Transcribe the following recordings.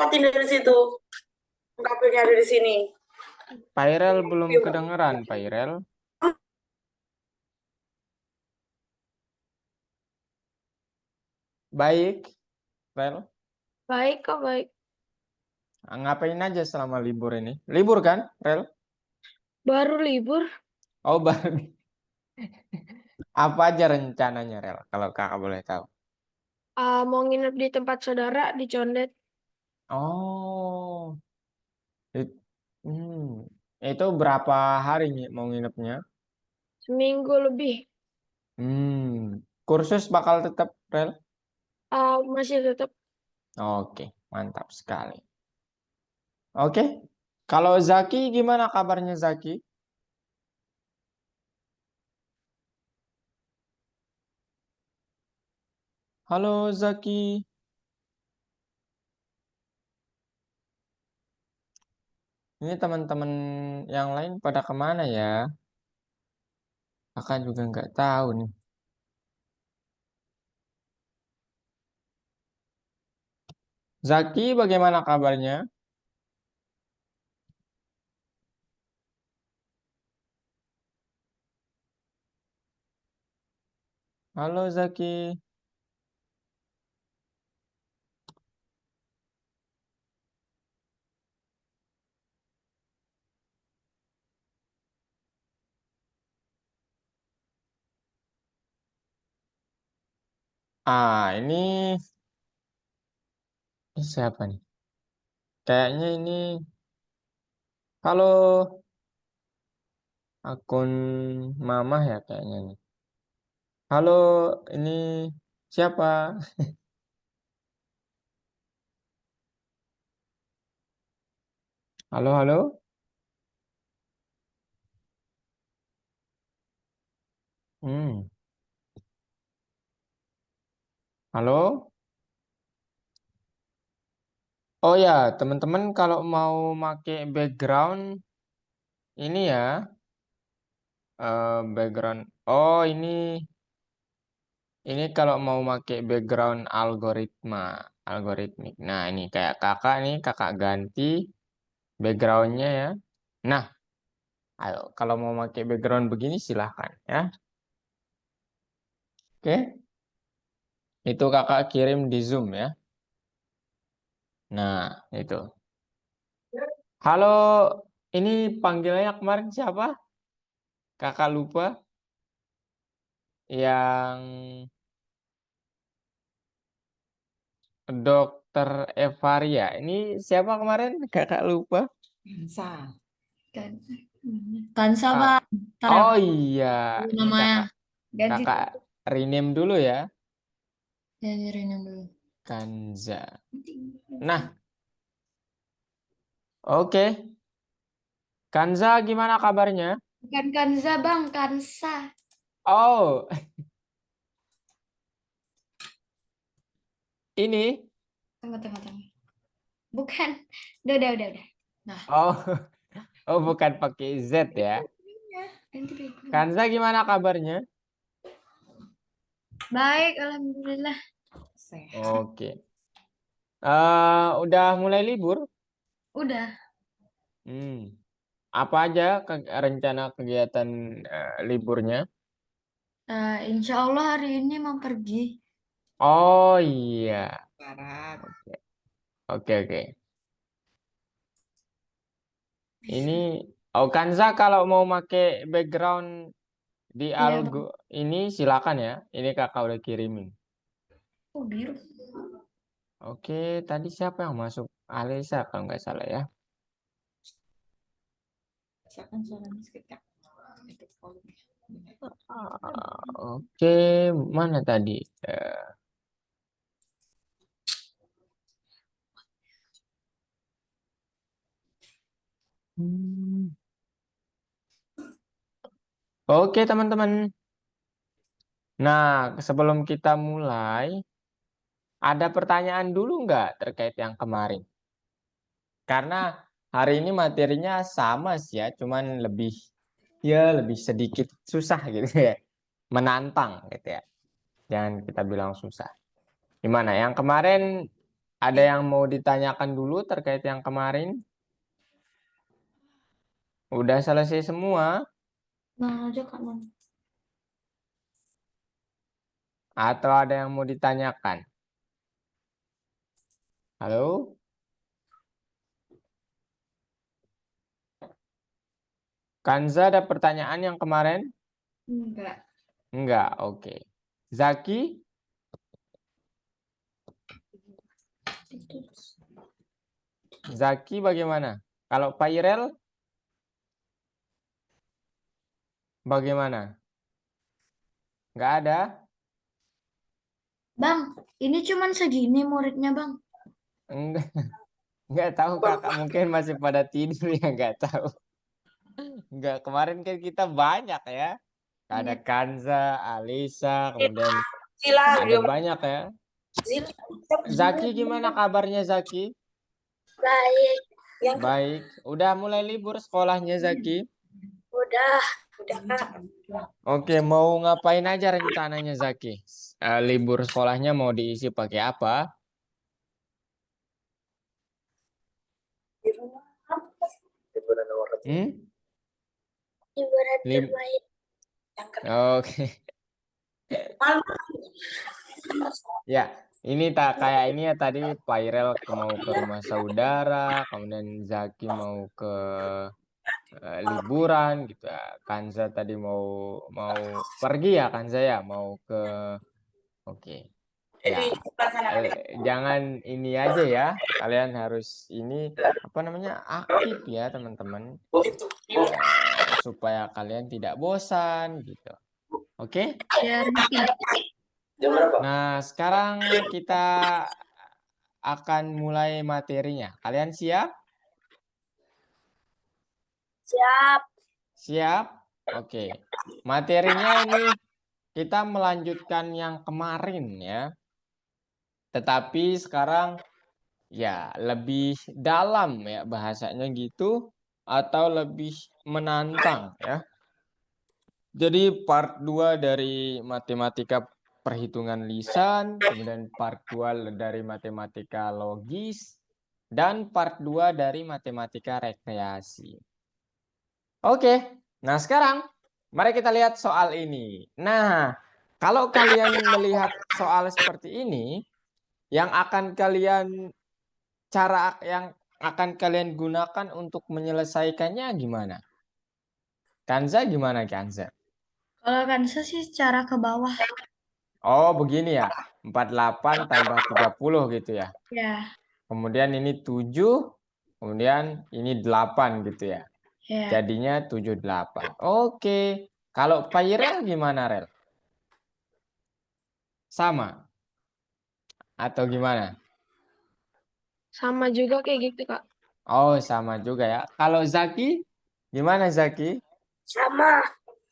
tinggal di situ. KP-nya ada di sini. Pairel belum kedengeran, Pairel. Baik, Rel. Baik kok, baik. Ngapain aja selama libur ini? Libur kan, Rel? Baru libur. Oh, baru. Apa aja rencananya, Rel? Kalau kakak boleh tahu. Mau nginep di tempat saudara di Condet. Oh, it- hmm. Itu berapa hari nih mau nginepnya? Seminggu lebih. Kursus bakal tetap, Rel? Masih tetap. Oke, mantap sekali. Oke, kalau Zaki gimana kabarnya Zaki? Halo Zaki. Ini teman-teman yang lain pada kemana ya? Kakak juga nggak tahu nih. Zaki bagaimana kabarnya? Halo Zaki. Ini siapa nih? Kayaknya ini, halo, akun Mamah ya kayaknya nih. Halo, ini siapa? Halo, halo. Hmm, halo. Oh ya, teman-teman kalau mau pakai background ini ya, background. Oh ini kalau mau pakai background algoritmik. Nah ini kayak kakak nih, kakak ganti backgroundnya ya. Nah, ayo kalau mau pakai background begini silahkan ya. Oke, itu kakak kirim di Zoom ya. Nah, itu. Halo, ini panggilannya kemarin siapa? Kakak lupa. Yang Dokter Evaria. Ini siapa kemarin? Kakak lupa. Kansa. Kansa, Ah, Bang. Ntar ya, oh iya, ini namanya. Ganti kakak rename dulu ya. ganti rename dulu. Kanza. Nah, oke. Kanza gimana kabarnya? Bukan Kanza, Bang, Kansa. Oh, ini. Tunggu. Bukan. Udah. Nah, Oh, oh bukan pakai Z ya. ganti background. Kanza gimana kabarnya? Baik, alhamdulillah. Oke. Udah mulai libur? Udah. Hmm. Apa aja rencana kegiatan liburnya? Insya Allah hari ini mau pergi. Oh iya. Barat. Oke, oke. Ini, oh Kanza kalau mau make background di Iya, algo Bang. ini silakan ya. Ini kakak udah kirimin. Oh, biru. Oke, tadi siapa yang masuk? Alisa kalau nggak salah ya. Silakan suaranya sekitar. Itu volume. Oke, mana tadi? Hmm. Oke teman-teman. Nah, sebelum kita mulai, ada pertanyaan dulu nggak terkait yang kemarin? Karena hari ini materinya sama sih ya, cuman lebih sedikit susah gitu ya, menantang gitu ya. Jangan kita bilang susah. Gimana? Yang kemarin Ada yang mau ditanyakan dulu terkait yang kemarin? Udah selesai semua? Nah, aja Kak Non. Atau ada yang mau ditanyakan? Halo? Kanza ada pertanyaan yang kemarin? Enggak. Enggak, oke. Zaki? Zaki bagaimana? Kalau Pairel? Bagaimana? Enggak ada? Bang, ini cuman segini muridnya Bang. Enggak, enggak tahu kakak. Mungkin masih pada tidur ya, enggak tahu. Enggak, kemarin kan kita banyak ya. Ada Iya. Kanza, Alisa, kemudian Zila, ada banyak ya. Zila. Zaki gimana kabarnya Zaki? Baik. Yang Baik. Udah mulai libur sekolahnya Zaki? udah Kak. Oke, mau ngapain aja rencananya Zaki? Libur sekolahnya mau diisi pakai apa? Di rumah. Hmm? Hiburan Lim- terbaik. Yang Oke. malam. Ya, ini tak kayak ini ya tadi Pairel mau ke rumah saudara, kemudian Zaki mau ke liburan gitu ya. Kanza tadi mau pergi ya Kanza ya, mau ke oke. Ya, Di pelaksanakan. jangan ini aja ya. Kalian harus ini apa namanya? Aktif ya, teman-teman. Supaya kalian tidak bosan gitu. Oke? Ya, Rifki. Nah, sekarang kita akan mulai materinya. Kalian siap? Siap. Siap? Oke. Materinya ini kita melanjutkan yang kemarin ya. Tetapi sekarang ya lebih dalam ya bahasanya gitu atau lebih menantang ya. Jadi part 2 dari matematika perhitungan lisan, kemudian part 2 dari matematika logis, dan part 2 dari matematika rekreasi. Oke, nah sekarang mari kita lihat soal ini. Nah, kalau kalian melihat soal seperti ini, yang akan kalian gunakan untuk menyelesaikannya gimana? Kanza gimana Kanza? Kalau Kansa sih cara ke bawah. Oh, begini ya. 48 tambah 30 gitu ya. Ya, Kemudian ini 7, kemudian ini 8 gitu ya. ya. Jadinya 78. Oke. Kalau Pairel gimana, Rel? Sama atau gimana? Sama juga kayak gitu, Kak. Oh, sama juga ya. Kalau Zaki gimana Zaki? Sama.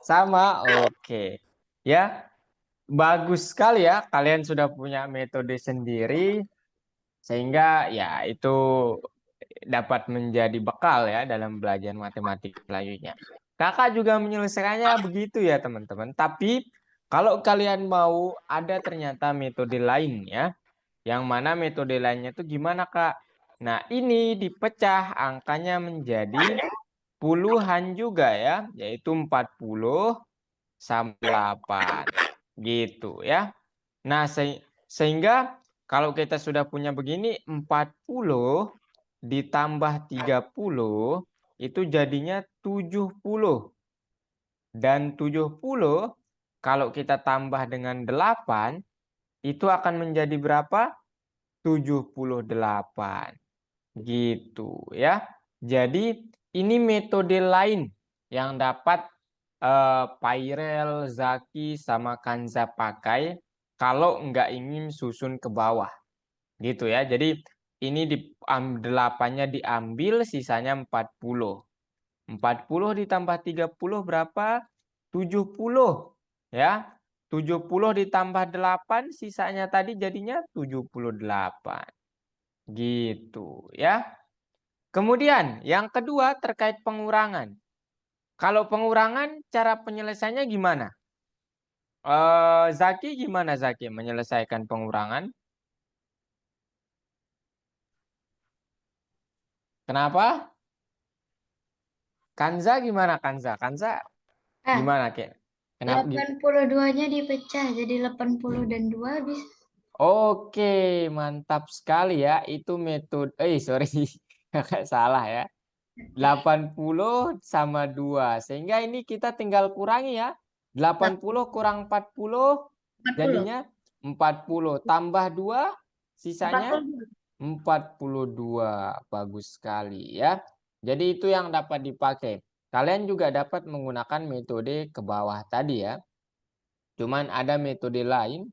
Sama. Oke. Ya, bagus sekali ya. Kalian sudah punya metode sendiri sehingga ya itu dapat menjadi bekal ya dalam belajar matematik selanjutnya. Kakak juga menyelesaikannya begitu ya teman-teman. Tapi kalau kalian mau ada ternyata metode lain ya. Yang mana metode lainnya itu gimana Kak? Nah ini dipecah angkanya menjadi puluhan juga ya. Yaitu 40 sama 8. Gitu ya. Nah sehingga kalau kita sudah punya begini 40 ditambah 30 itu jadinya 70. Dan 70 kalau kita tambah dengan 8 itu akan menjadi berapa? 78. Gitu ya. Jadi ini metode lain yang dapat Pairel, Zaki, sama Kanza pakai kalau nggak ingin susun ke bawah. Gitu ya. Jadi ini 8-nya diambil, sisanya 40. 40 ditambah 30 berapa? 70. Ya. 70 ditambah 8, sisanya tadi jadinya 78. Gitu ya. Kemudian yang kedua terkait pengurangan. Kalau pengurangan cara penyelesaiannya gimana? Zaki gimana Zaki menyelesaikan pengurangan? Kenapa? Kanza gimana Kanza? Kanza Ah, gimana Kek? Kenapa? 82-nya dipecah jadi 80 dan 2 bisa. Oke, mantap sekali ya. Itu metode, sorry, kakak salah ya. 80 sama 2. Sehingga ini kita tinggal kurangi ya. 80 kurang 40 40. jadinya 40. Tambah 2 sisanya 42. Bagus sekali ya. Jadi itu yang dapat dipakai. Kalian juga dapat menggunakan metode ke bawah tadi ya. Cuman ada metode lain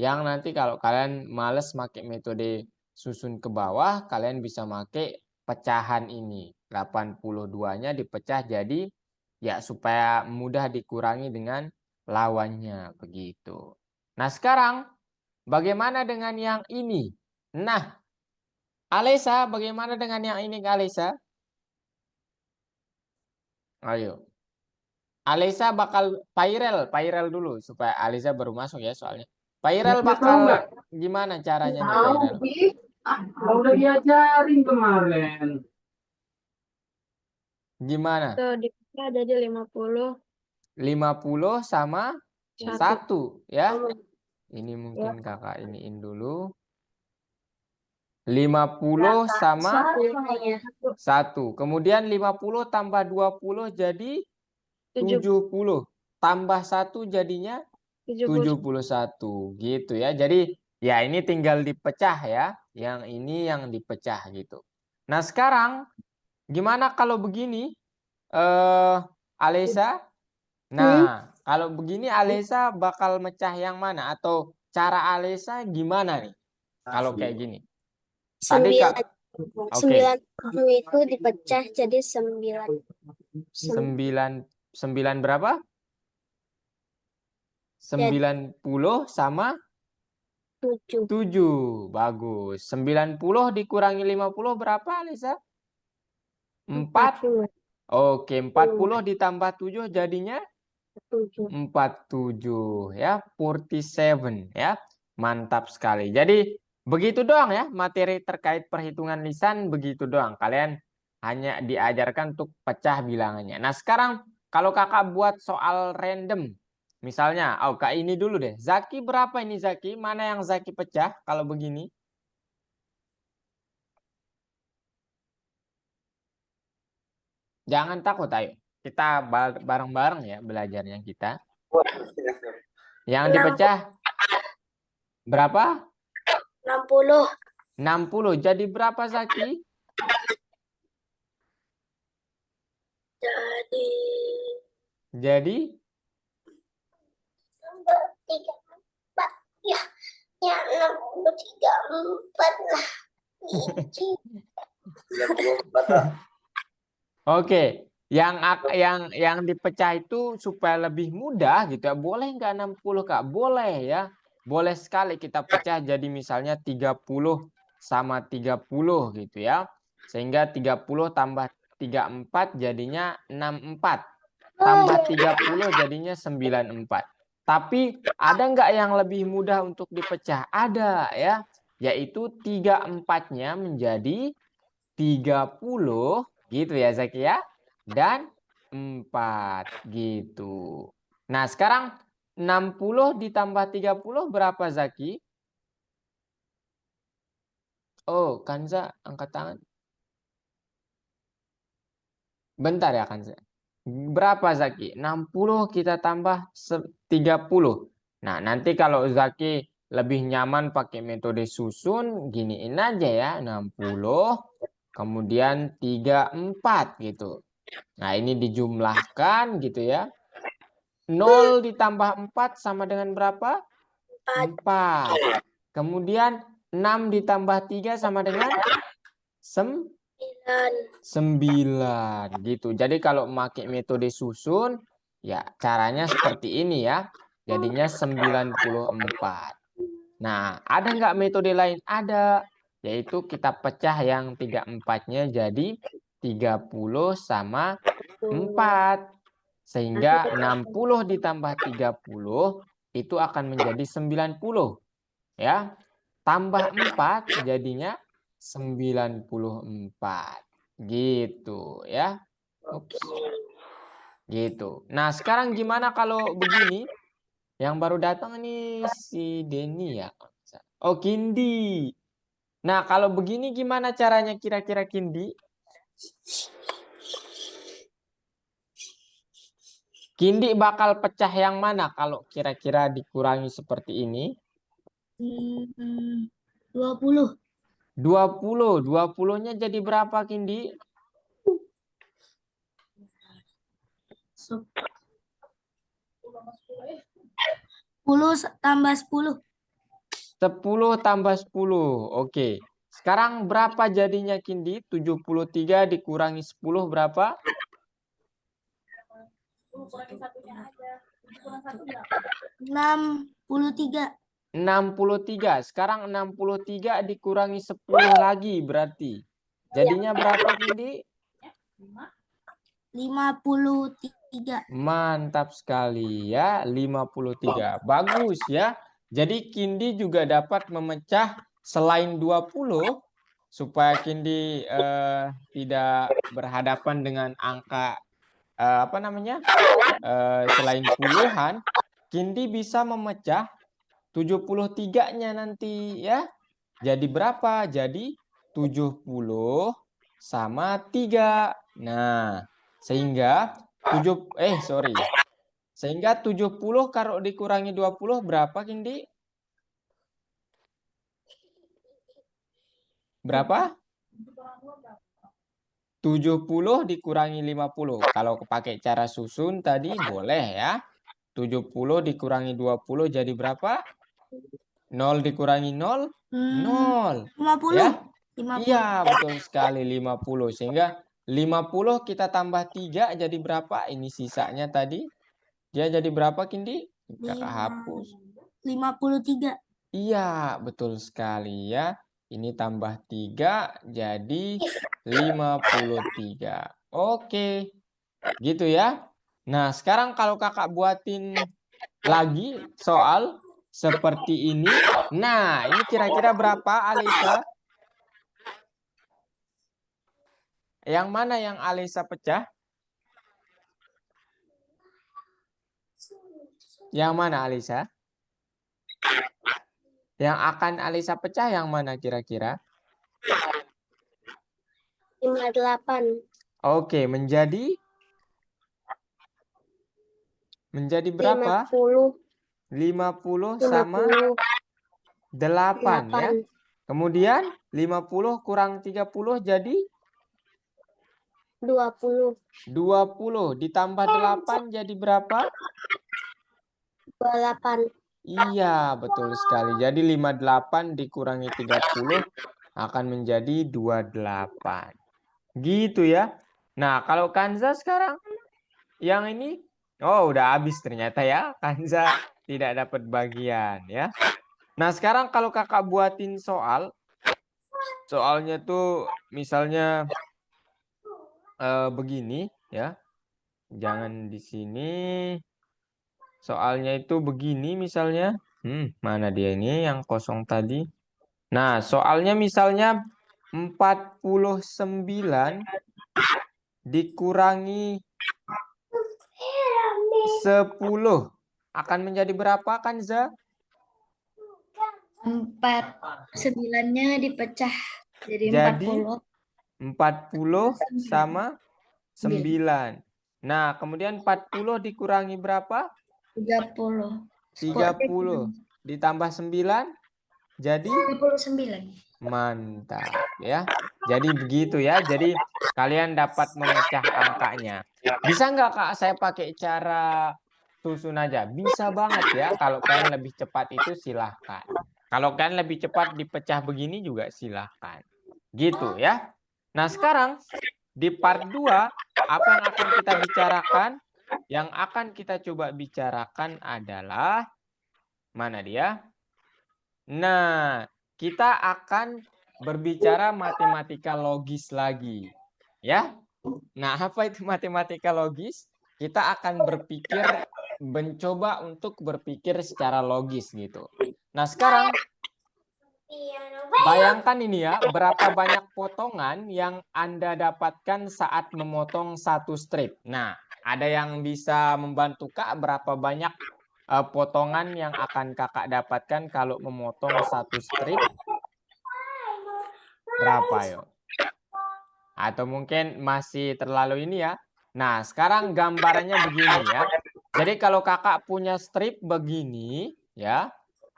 yang nanti kalau kalian males pakai metode susun ke bawah, kalian bisa pakai pecahan ini. 82-nya dipecah jadi ya supaya mudah dikurangi dengan lawannya begitu. Nah, sekarang bagaimana dengan yang ini? Nah, Alesa, bagaimana dengan yang ini, Alesa? Ayo. Alesa bakal Pairel dulu supaya Alesa baru masuk ya soalnya. Pairel bakal gimana caranya nih Pairel? Udah diajarin kemarin. Gimana? Tuh dipecah jadi 50 50 sama 1 ya. Oh, Ini mungkin kakak iniin dulu. 50 sama 1. Kemudian 50 tambah 20 jadi 70. Tambah 1 jadinya 71 gitu ya. Jadi ya ini tinggal dipecah ya. Yang ini yang dipecah gitu. Nah, sekarang gimana kalau begini? Alesa? Nah, kalau begini Alesa bakal mecah yang mana? Atau cara Alesa gimana nih? Kalau kayak gini. Tadi Kak, oke. 90 itu dipecah jadi 9. 9 berapa? 90 sama 7. 7. Bagus. 90 dikurangi 50 berapa, Alisa? 4. Oke, 40 ditambah 7 jadinya 47 ya, 47 ya. Mantap sekali. Jadi begitu doang ya materi terkait perhitungan lisan, begitu doang. Kalian hanya diajarkan untuk pecah bilangannya. Nah, sekarang kalau kakak buat soal random. Misalnya, kak ini dulu deh. Zaki berapa ini Zaki? Mana yang Zaki pecah kalau begini? Jangan takut, ayo. Kita bareng-bareng ya belajarnya kita. Yang dipecah berapa? 60. 60. Jadi berapa Zaki? Jadi 3, 4. Ya 63, 4 lah. Oke, yang dipecah itu supaya lebih mudah gitu ya. Boleh nggak 60 Kak? Boleh ya. Boleh sekali kita pecah jadi misalnya 30 sama 30 gitu ya. Sehingga 30 tambah 34 jadinya 64. Tambah 30 jadinya 94. Tapi ada nggak yang lebih mudah untuk dipecah? Ada ya. Yaitu 34-nya menjadi 30 gitu ya Zaki ya. Dan 4 gitu. Nah, sekarang 60 ditambah 30 berapa Zaki? Oh, Kanza angkat tangan. Bentar ya Kanza. Berapa Zaki? 60 kita tambah 30. Nah, nanti kalau Zaki lebih nyaman pakai metode susun, giniin aja ya. 60, kemudian 34 gitu. Nah, ini dijumlahkan gitu ya. 0 ditambah 4 sama dengan berapa? 4. Kemudian 6 ditambah 3 sama dengan 9 gitu. Jadi kalau pakai metode susun, ya caranya seperti ini ya. Jadinya 94. Nah, ada nggak metode lain? Ada. Yaitu kita pecah yang 34-nya jadi 30 sama 4. Sehingga 60 ditambah 30 itu akan menjadi 90. Ya. Tambah 4 jadinya 94. Gitu ya. Ups. Gitu. Nah, sekarang gimana kalau begini? Yang baru datang nih si Denny ya. Oh, Kindi. Nah, kalau begini gimana caranya kira-kira Kindi? Kindi bakal pecah yang mana kalau kira-kira dikurangi seperti ini? 20. 20. 20-nya jadi berapa, Kindi? 10 tambah 10. 10 tambah 10. Oke. Sekarang berapa jadinya, Kindi? 73 dikurangi 10 berapa? 63. 63. Sekarang 63 dikurangi 10 lagi berarti. Jadinya berapa, Kindi? 53. Mantap sekali ya, 53. Bagus ya. Jadi Kindi juga dapat memecah selain 20 supaya Kindi tidak berhadapan dengan angka apa namanya? Selain puluhan, Kindi bisa memecah 73-nya nanti ya. Jadi berapa? Jadi 70 sama 3. Nah, sehingga sehingga 70 kalau dikurangi 20 berapa, Kindi? Berapa? 70 dikurangi 50. Kalau pakai cara susun tadi boleh ya. 70 dikurangi 20 jadi berapa? 0 dikurangi 0? 0. 50. Ya? 50. Iya, betul sekali 50. Sehingga 50 kita tambah 3 jadi berapa? Ini sisanya tadi. Dia jadi berapa, Kindi? Kakak hapus. 53. Iya, betul sekali ya. Ini tambah 3 jadi 53. Oke. Gitu ya. Nah, sekarang kalau kakak buatin lagi soal seperti ini. Nah, ini kira-kira berapa, Alisa? Yang mana yang Alisa pecah? Yang mana, Alisa? Yang akan Alisa pecah yang mana kira-kira? 58. Oke, menjadi berapa? 50. 50 sama 8 ya. 8. Kemudian 50 kurang 30 jadi 20. 20 ditambah 8 jadi berapa? 28. Iya, betul sekali. Jadi 58 dikurangi 30 akan menjadi 28. Gitu ya. Nah, kalau Kanza sekarang yang ini, oh udah habis ternyata ya. Kanza tidak dapat bagian ya. Nah, sekarang kalau kakak buatin soalnya tuh misalnya begini ya. Jangan di sini. Soalnya itu begini misalnya. Mana dia ini yang kosong tadi? Nah, soalnya misalnya 49 dikurangi 10 akan menjadi berapa, Kanza? 9-nya dipecah jadi Jadi 40. 40 sama 9. Nah, kemudian 40 dikurangi berapa? 30. 30 ditambah 9 jadi 39. mantap ya. Jadi begitu ya. Jadi kalian dapat memecah angkanya. Bisa nggak Kak saya pakai cara susun aja? Bisa banget ya. Kalau kalian lebih cepat itu silahkan. Kalau kalian lebih cepat dipecah begini juga silahkan. Gitu ya. Nah sekarang di part 2 apa yang akan kita bicarakan? Yang akan kita coba bicarakan adalah mana dia? Nah, kita akan berbicara matematika logis lagi. Ya. Nah, apa itu matematika logis? Kita akan mencoba untuk berpikir secara logis gitu. Nah, sekarang Bayangkan ini ya, berapa banyak potongan yang Anda dapatkan saat memotong satu strip. Nah, ada yang bisa membantu Kak berapa banyak potongan yang akan Kakak dapatkan kalau memotong satu strip? Berapa yuk? Atau mungkin masih terlalu ini ya. Nah, sekarang gambarannya begini ya. Jadi kalau Kakak punya strip begini ya,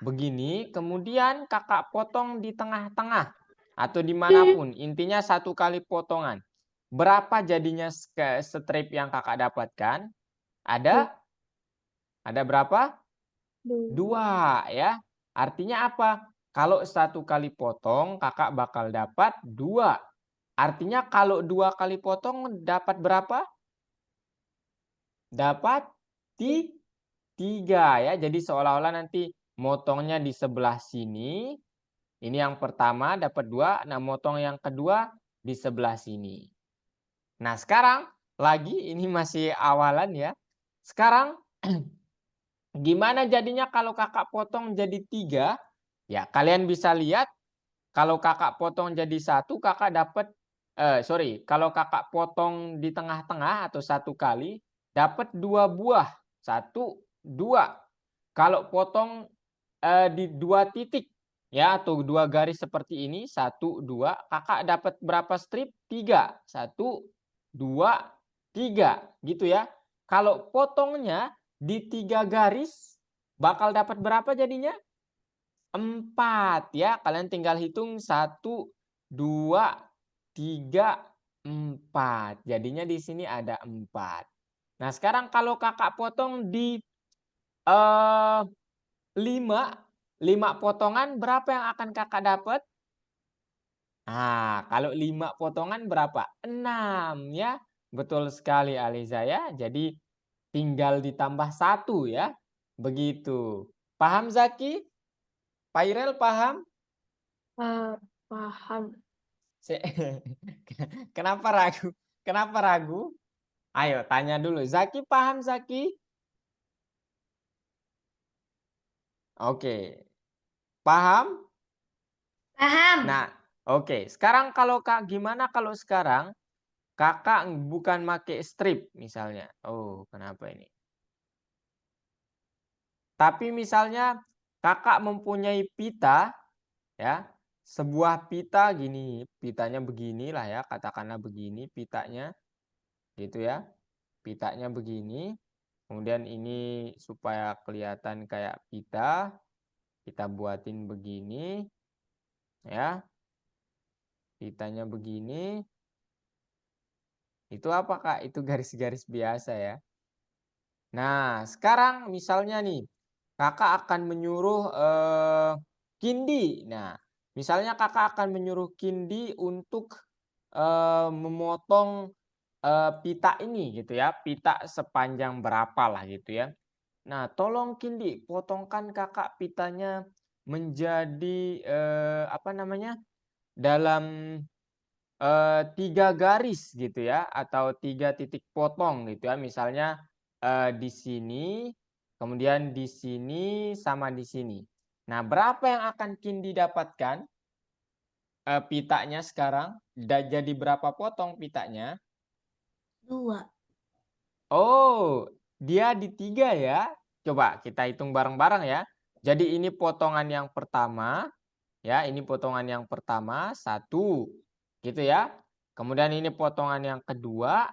begini, kemudian Kakak potong di tengah-tengah atau dimanapun, intinya satu kali potongan. Berapa jadinya strip yang Kakak dapatkan? Ada berapa? 2 ya. Artinya apa? Kalau satu kali potong, Kakak bakal dapat 2. Artinya kalau 2 kali potong dapat berapa? Dapat 3 ya. Jadi seolah-olah nanti motongnya di sebelah sini. Ini yang pertama dapat 2. Nah, motong yang kedua di sebelah sini. Nah, sekarang lagi ini masih awalan ya. Sekarang gimana jadinya kalau Kakak potong jadi 3? Ya, kalian bisa lihat kalau Kakak potong jadi 1, Kakak dapat kalau Kakak potong di tengah-tengah atau satu kali dapat 2 buah. 1, 2. Kalau potong di 2 titik ya atau 2 garis seperti ini, 1, 2, Kakak dapat berapa strip? 3. 1, 2, 3 gitu ya. Kalau potongnya di 3 garis bakal dapat berapa jadinya? 4 ya. Kalian tinggal hitung 1, 2, 3, 4. Jadinya di sini ada 4. Nah, sekarang kalau Kakak potong di 5 potongan berapa yang akan Kakak dapat? Nah, kalau 5 potongan berapa? 6 ya. Betul sekali Aliza ya. Jadi tinggal ditambah 1 ya. Begitu. Paham Zaki? Pairel paham? Paham. Kenapa ragu? Kenapa ragu? Ayo tanya dulu. Zaki paham Zaki? Oke. Paham? Paham. Nah, oke. Sekarang kalau Kak gimana kalau sekarang Kakak bukan pakai strip misalnya. Oh, kenapa ini? Tapi misalnya Kakak mempunyai pita ya. Sebuah pita gini, pitanya beginilah ya, katakanlah begini pitanya. Gitu ya. Pitanya begini. Kemudian ini supaya kelihatan kayak pita, kita buatin begini ya. Pitanya begini. Itu apa Kak? Itu garis-garis biasa ya. Nah, sekarang misalnya nih, Kakak akan menyuruh Kindi. Nah, misalnya Kakak akan menyuruh Kindi untuk memotong pita ini gitu ya. Pita sepanjang berapa lah gitu ya. Nah, tolong Kindi, potongkan Kakak pitanya menjadi apa namanya? Dalam 3 garis gitu ya atau 3 titik potong gitu ya. Misalnya di sini, kemudian di sini sama di sini. Nah, berapa yang akan Kindi dapatkan pitanya sekarang? Jadi berapa potong pitanya? 2. Oh, dia di 3 ya. Coba kita hitung bareng-bareng ya. Jadi ini potongan yang pertama, ya ini potongan yang pertama, 1, gitu ya. Kemudian ini potongan yang kedua,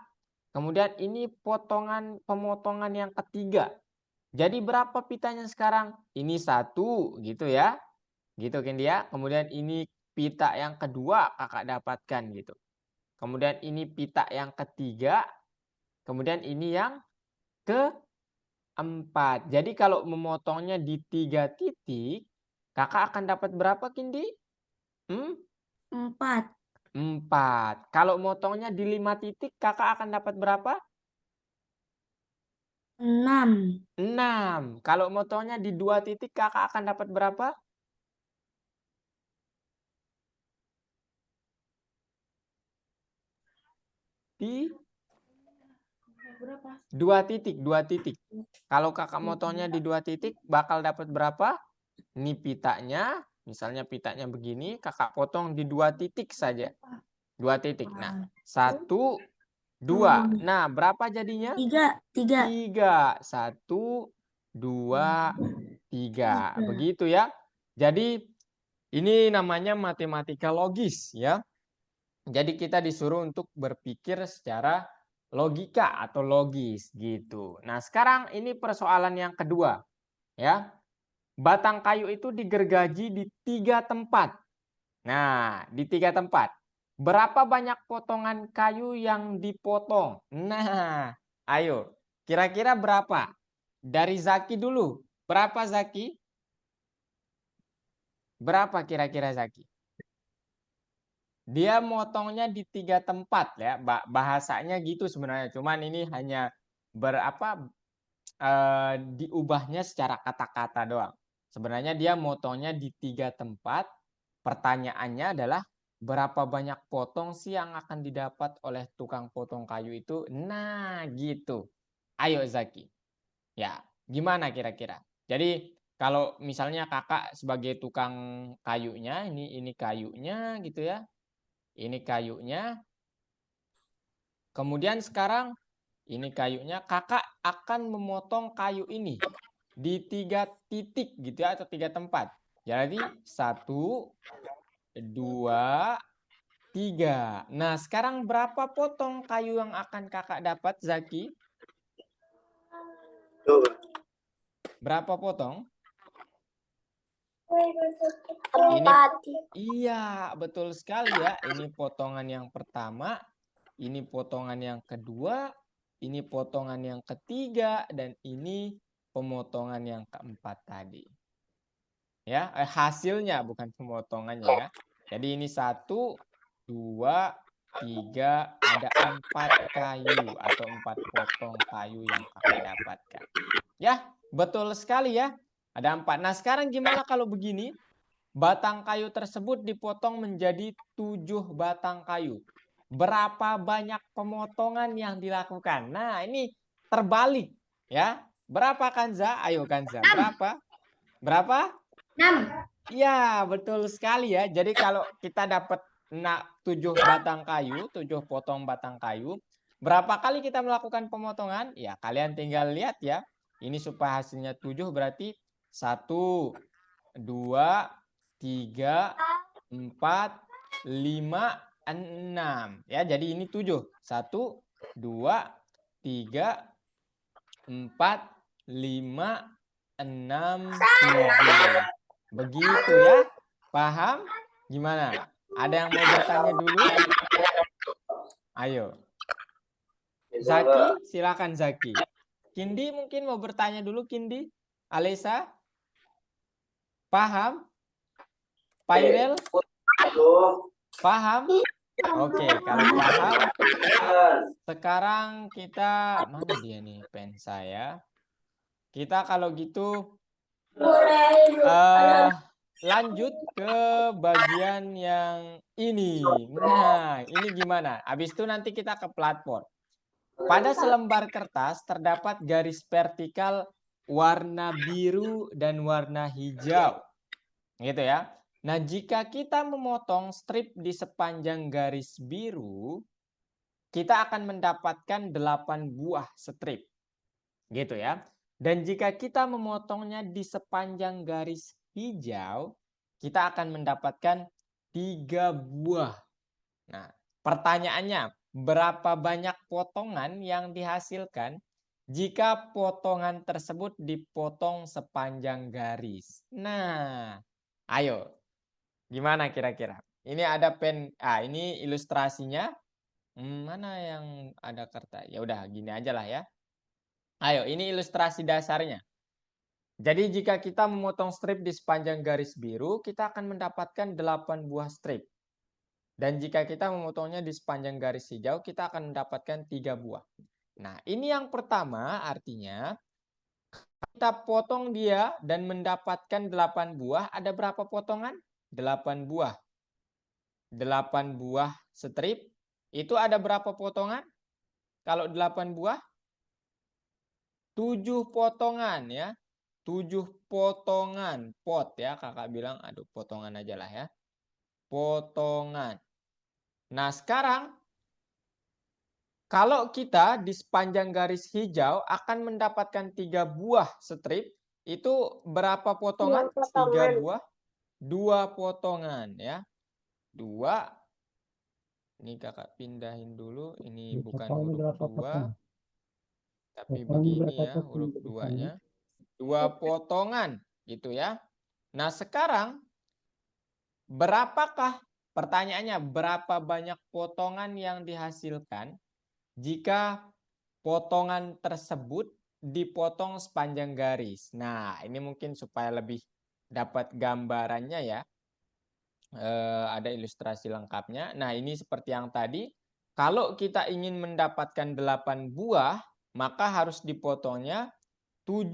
kemudian ini pemotongan yang ketiga. Jadi berapa pitanya sekarang? Ini 1, gitu ya. Gitu kan dia. Kemudian ini pita yang kedua Kakak dapatkan gitu. Kemudian ini pita yang ketiga, kemudian ini yang keempat. Jadi kalau memotongnya di 3 titik, Kakak akan dapat berapa, Kindi? 4. 4. Kalau motongnya di 5 titik, Kakak akan dapat berapa? 6. 6. Kalau motongnya di 2 titik, Kakak akan dapat berapa? Di 2 titik, 2 titik. Kalau Kakak motongnya di 2 titik, bakal dapat berapa? Ini pitanya, Misalnya pitanya begini, kakak potong di 2 titik saja. 2 titik. Nah, 1, 2. Nah, berapa jadinya? 3. 3. 1, 2, 3. Begitu ya. Jadi ini namanya matematika logis ya. Jadi kita disuruh untuk berpikir secara logika atau logis gitu. Nah, sekarang ini persoalan yang kedua ya. Batang kayu itu digergaji di 3 tempat. Nah, di 3 tempat. Berapa banyak potongan kayu yang dipotong? Nah, ayo. Kira-kira berapa? Dari Zaki dulu. Berapa Zaki? Berapa kira-kira Zaki? Dia motongnya di 3 tempat ya. Bahasanya gitu sebenarnya. Cuman ini hanya diubahnya secara kata-kata doang. Sebenarnya dia motongnya di 3 tempat. Pertanyaannya adalah berapa banyak potong sih yang akan didapat oleh tukang potong kayu itu? Nah, gitu. Ayo Zaki. Ya, gimana kira-kira? Jadi kalau misalnya kakak sebagai tukang kayunya, ini kayunya gitu ya. Ini kayunya. Kemudian sekarang ini kayunya, kakak akan memotong kayu ini di 3 titik gitu ya, atau 3 tempat. Jadi 1, 2, 3. Nah, sekarang berapa potong kayu yang akan kakak dapat, Zaki? Berapa potong? 4. Iya, betul sekali ya. Ini potongan yang pertama, ini potongan yang kedua, ini potongan yang ketiga, dan ini pemotongan yang keempat tadi. Ya, hasilnya bukan pemotongannya ya. Jadi ini 1, 2, 3, ada 4 kayu atau 4 potong kayu yang kakak dapatkan. Ya, betul sekali ya. Ada 4. Nah, sekarang gimana kalau begini? Batang kayu tersebut dipotong menjadi 7 batang kayu. Berapa banyak pemotongan yang dilakukan? Nah, ini terbalik ya. Berapa Kanza? Ayo Kanza, berapa? Berapa? 6. Ya, betul sekali ya. Jadi kalau kita dapat 7 batang kayu, 7 potong batang kayu, berapa kali kita melakukan pemotongan? Ya, kalian tinggal lihat ya. Ini supaya hasilnya 7 berarti 1, 2, 3, 4, 5, 6. Ya, jadi ini 7. 1, 2, 3, 4, 5, 6, 7. Begitu ya. Paham? Gimana? Ada yang mau bertanya dulu? Ayo. Zaki, silakan Zaki. Kindi mungkin mau bertanya dulu, Kindi. Alisa? Paham? Pairel? Paham? Oke, kalau paham, sekarang kita, mana dia nih pen saya? Kita kalau gitu lanjut ke bagian yang ini. Nah, ini gimana? Habis itu nanti kita ke platform. Pada selembar kertas terdapat garis vertikal warna biru dan warna hijau. Gitu ya. Nah, jika kita memotong strip di sepanjang garis biru, kita akan mendapatkan 8 buah strip. Gitu ya. Dan jika kita memotongnya di sepanjang garis hijau, kita akan mendapatkan 3 buah. Nah, pertanyaannya, berapa banyak potongan yang dihasilkan jika potongan tersebut dipotong sepanjang garis? Nah, ayo. Gimana kira-kira? Ini ada pen, ini ilustrasinya. Mana yang ada kertas? Ya udah, gini aja lah ya. Ayo, ini ilustrasi dasarnya. Jadi jika kita memotong strip di sepanjang garis biru, kita akan mendapatkan 8 buah strip. Dan jika kita memotongnya di sepanjang garis hijau, kita akan mendapatkan 3 buah. Nah, ini yang pertama artinya kita potong dia dan mendapatkan 8 buah. Ada berapa potongan? 8 buah. 8 buah strip. Itu ada berapa potongan? Kalau 8 buah? 7 potongan ya. 7 7 potongan. Pot ya, kakak bilang, aduh potongan aja lah ya. Potongan. Nah sekarang, kalau kita di sepanjang garis hijau akan mendapatkan 3 buah strip, itu berapa potongan? 3 buah. 2 potongan ya. 2. Ini kakak pindahin dulu. Ini bukan huruf 2. Tapi begini ya huruf 2-nya. 2 potongan gitu ya. Nah sekarang berapakah, pertanyaannya berapa banyak potongan yang dihasilkan jika potongan tersebut dipotong sepanjang garis. Nah ini mungkin supaya lebih dapat gambarannya ya. Ada ilustrasi lengkapnya. Nah ini seperti yang tadi. Kalau kita ingin mendapatkan 8 buah, maka harus dipotongnya 7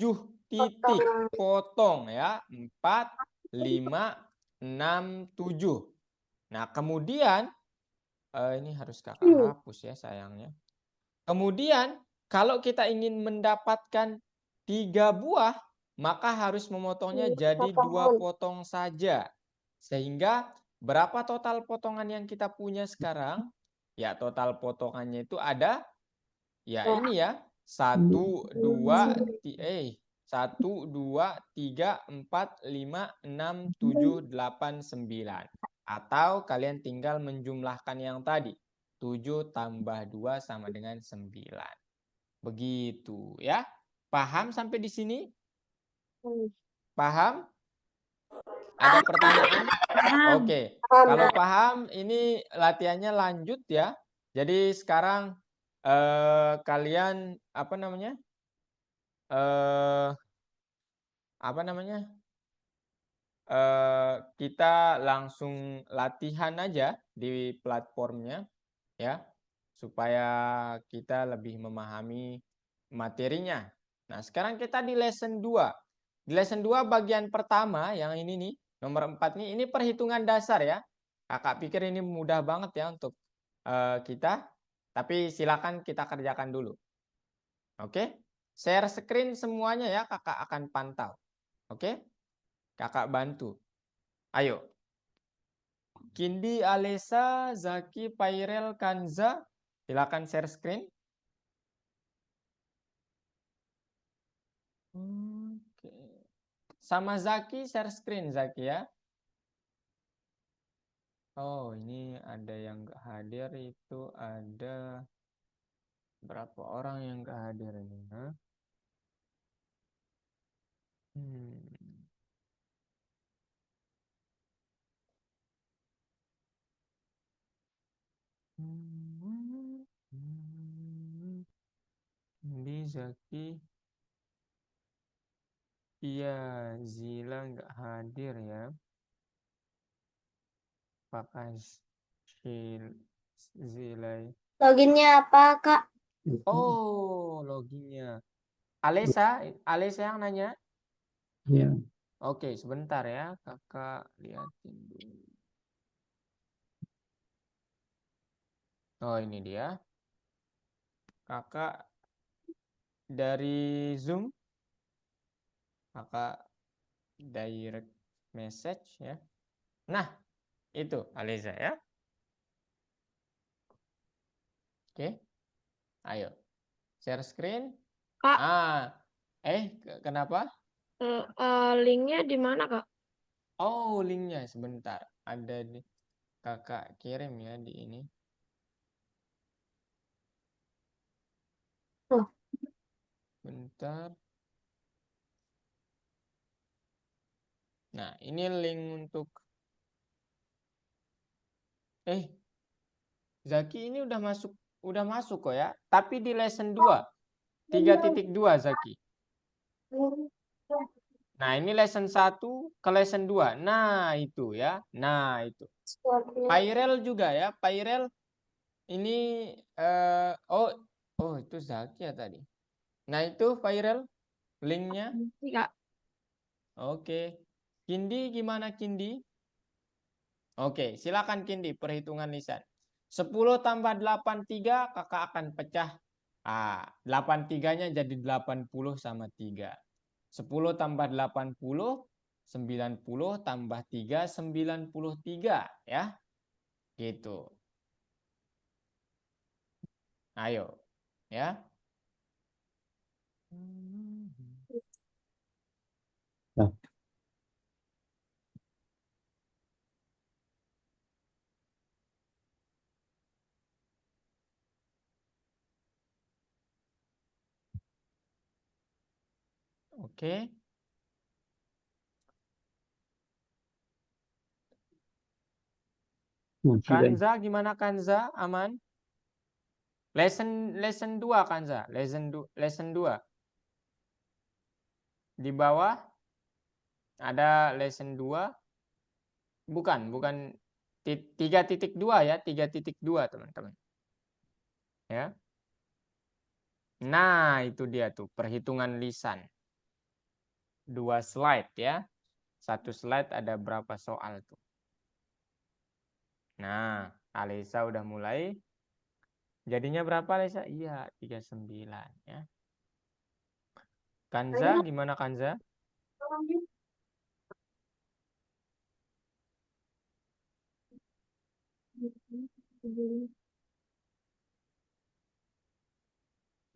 titik potong ya. 4, 5, 6, 7. Nah kemudian, ini harus kakak hapus ya sayangnya. Kemudian kalau kita ingin mendapatkan 3 buah, maka harus memotongnya jadi 2 potong saja. Sehingga berapa total potongan yang kita punya sekarang? Ya total potongannya itu ada, ya ini ya, 1, 2, 1, 2, 3, 4, 5, 6, 7, 8, 9. Atau kalian tinggal menjumlahkan yang tadi. 7 tambah 2 sama dengan 9. Begitu ya. Paham sampai di sini? Paham? Ada pertanyaan? Oke. Kalau paham, ini latihannya lanjut ya. Jadi sekarang kalian apa namanya? Kita langsung latihan aja di platformnya ya, supaya kita lebih memahami materinya. Nah sekarang kita di lesson 2. Di lesson 2 bagian pertama yang ini nih, nomor 4 nih, ini perhitungan dasar ya. Kakak pikir ini mudah banget ya untuk kita, tapi silakan kita kerjakan dulu. Oke, share screen semuanya ya, kakak akan pantau. Oke, kakak bantu. Ayo. Kindi, Alesa, Zaki, Pairel, Kanza, silakan share screen. Oke. Sama Zaki share screen Zaki ya. Oh, ini ada yang nggak hadir, itu ada berapa orang yang nggak hadir ini? Huh? Ini Zaki. Iya, Zila nggak hadir ya. Pakai Zila. Loginnya apa, Kak? Oh, loginnya. Alesa yang nanya. Iya. Oke, sebentar ya, kakak liatin dulu. Oh, ini dia. Kakak dari Zoom. Kakak direct message ya. Nah, itu Aleza ya. Oke. Ayo. Share screen. Kak. Kenapa? Linknya di mana, Kak? Oh, linknya sebentar. Ada di kakak kirim ya di ini. Bentar. Nah, ini link untuk Zaki ini udah masuk kok ya. Tapi di lesson 2. 3.2 Zaki. Nah, ini lesson 1 ke lesson 2. Nah, itu ya. Nah, itu. Pairel juga ya. Pairel ini itu Zaki ya tadi. Nah, itu Pairel linknya. Iya. Oke. Kindi gimana Kindi? Oke, silakan Kindi perhitungan lisan. 10 tambah 83 kakak akan pecah. 83-nya jadi 80 sama 3. 10 tambah 80, 90 tambah 3, 93 ya. Gitu. Ayo ya. Nah. Oke. Kanza gimana Kanza? Aman? Lesson 2 Kanza. Lesson 2. Di bawah ada lesson 2. Bukan 3.2 ya, 3.2 teman-teman. Ya. Nah, itu dia tuh perhitungan lisan. 2 slide ya. 1 slide ada berapa soal tuh. Nah, Alisa udah mulai. Jadinya berapa Alisa? Iya, 39 ya. Kanza gimana Kanza?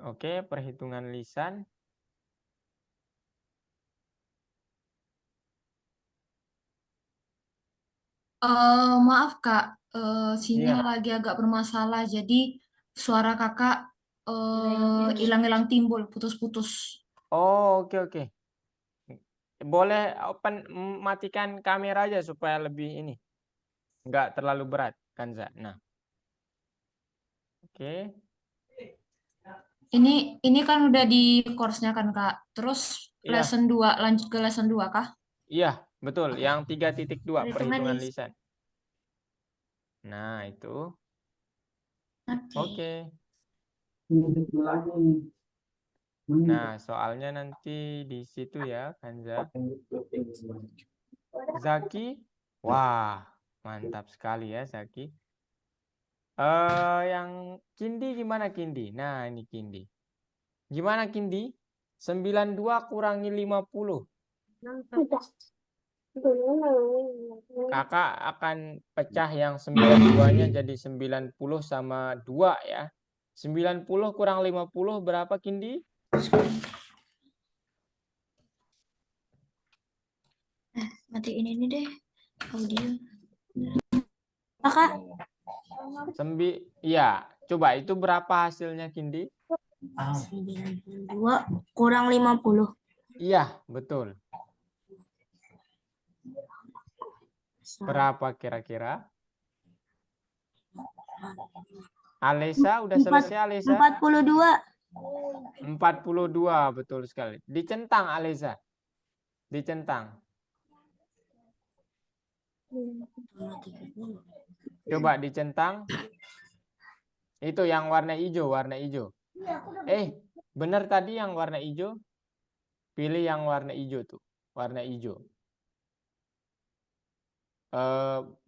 Oke, perhitungan lisan. Maaf Kak, sinyal Iya. lagi agak bermasalah, jadi suara Kakak hilang-hilang timbul, putus-putus. Oh, oke. Boleh matikan kamera aja supaya lebih ini. Enggak terlalu berat, Kanza. Nah. Oke. Ini kan udah di course-nya kan Kak. Terus Iya. lesson 2, lanjut ke lesson 2 kah? Iya, betul. Yang 3.2 perhitungan lisan. lisan. Nah, itu. Oke. Nah, soalnya nanti di situ ya, Kanza. Zaki. Wah, mantap sekali ya, Zaki. Yang Kindi gimana Kindi? Nah, ini Kindi. Gimana Kindi? 92 kurangi 50. Kakak akan pecah yang 92-nya jadi 90 sama 2 ya. 90 kurang 50 berapa Kindi? Matiin ini deh, audio. Kakak, Iya, coba itu berapa hasilnya Kindi? 92 kurang 50. Iya, betul. Berapa kira-kira? Alesa, udah selesai Alesa? 42. 42, betul sekali. Dicentang Alesa. Dicentang. Coba dicentang. Itu yang warna hijau, warna hijau. Benar tadi yang warna hijau? Pilih yang warna hijau tuh. Warna hijau.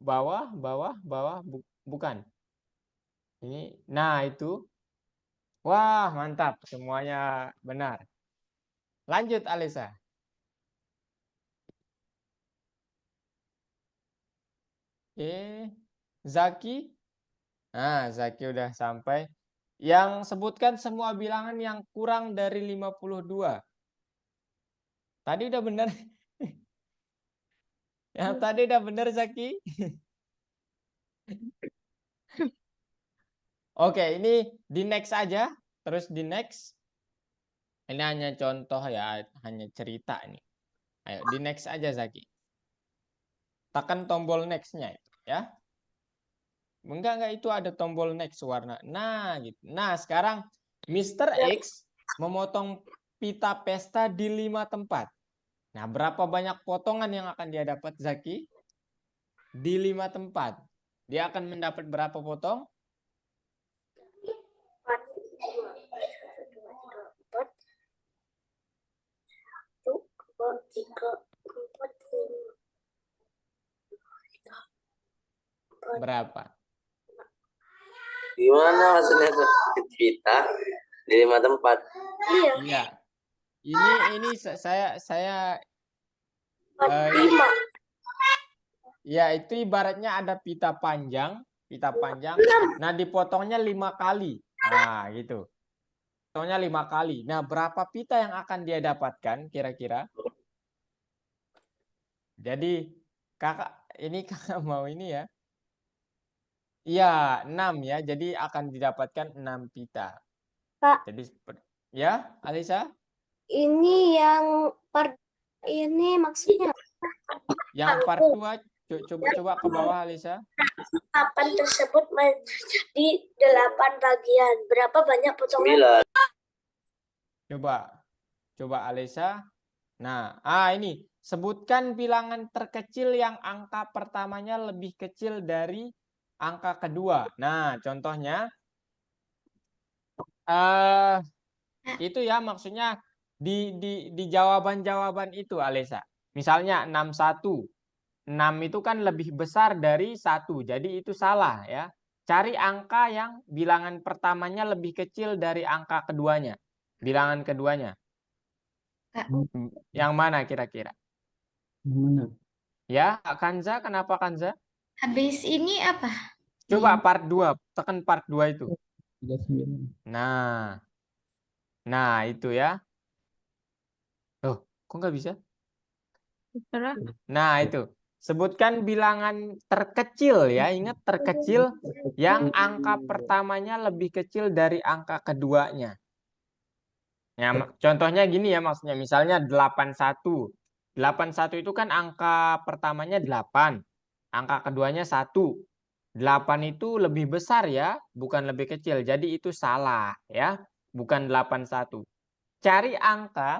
Bawah, bukan. Ini, nah itu. Wah, mantap. Semuanya benar. Lanjut, Alisa. Zaki. Nah, Zaki udah sampai. Yang sebutkan semua bilangan yang kurang dari 52. Tadi udah benar. Yang tadi udah benar, Zaki. Oke, ini di next aja. Terus di next. Ini hanya contoh ya, hanya cerita ini. Ayo, di next aja, Zaki. Tekan tombol next-nya itu, ya. Enggak, itu ada tombol next warna. Nah, gitu. Nah, sekarang Mr. X memotong pita pesta di 5 tempat. Nah, berapa banyak potongan yang akan dia dapat, Zaki? Di 5 tempat. Dia akan mendapat berapa potong? 4. Berapa? Gimana maksudnya pita di 5 tempat? Iya. Saya ini 5. ya itu ibaratnya ada pita panjang. Nah, dipotongnya 5 kali. Nah, gitu. Potongnya 5 kali. Nah, berapa pita yang akan dia dapatkan kira-kira? Jadi, kakak mau ini ya. Iya, 6 ya. Jadi akan didapatkan 6 pita. Kak. Jadi ya, Alisa? Ini yang part ini maksudnya Yang part 2 coba ke bawah, Alisa. papan tersebut menjadi 8 bagian. Berapa banyak potongan? Coba Alisa. Nah, ini sebutkan bilangan terkecil yang angka pertamanya lebih kecil dari angka kedua. Nah, contohnya itu ya maksudnya di jawaban-jawaban itu, Alisa. Misalnya 61. 6 itu kan lebih besar dari 1. Jadi itu salah ya. Cari angka yang bilangan pertamanya lebih kecil dari angka keduanya. Bilangan keduanya. Kak. Yang mana kira-kira? Mana? Ya, Kanza, kenapa Kanza? Habis ini apa? Coba part 2, tekan part 2 itu. 39. Nah itu ya. Loh, kok nggak bisa? Terserah. Nah itu. Sebutkan bilangan terkecil ya. Ingat terkecil yang angka pertamanya lebih kecil dari angka keduanya. Ya, contohnya gini ya maksudnya. Misalnya 81. 81 itu kan angka pertamanya 8. Angka keduanya 1. 8 itu lebih besar ya, bukan lebih kecil. Jadi itu salah ya, bukan 81. Cari angka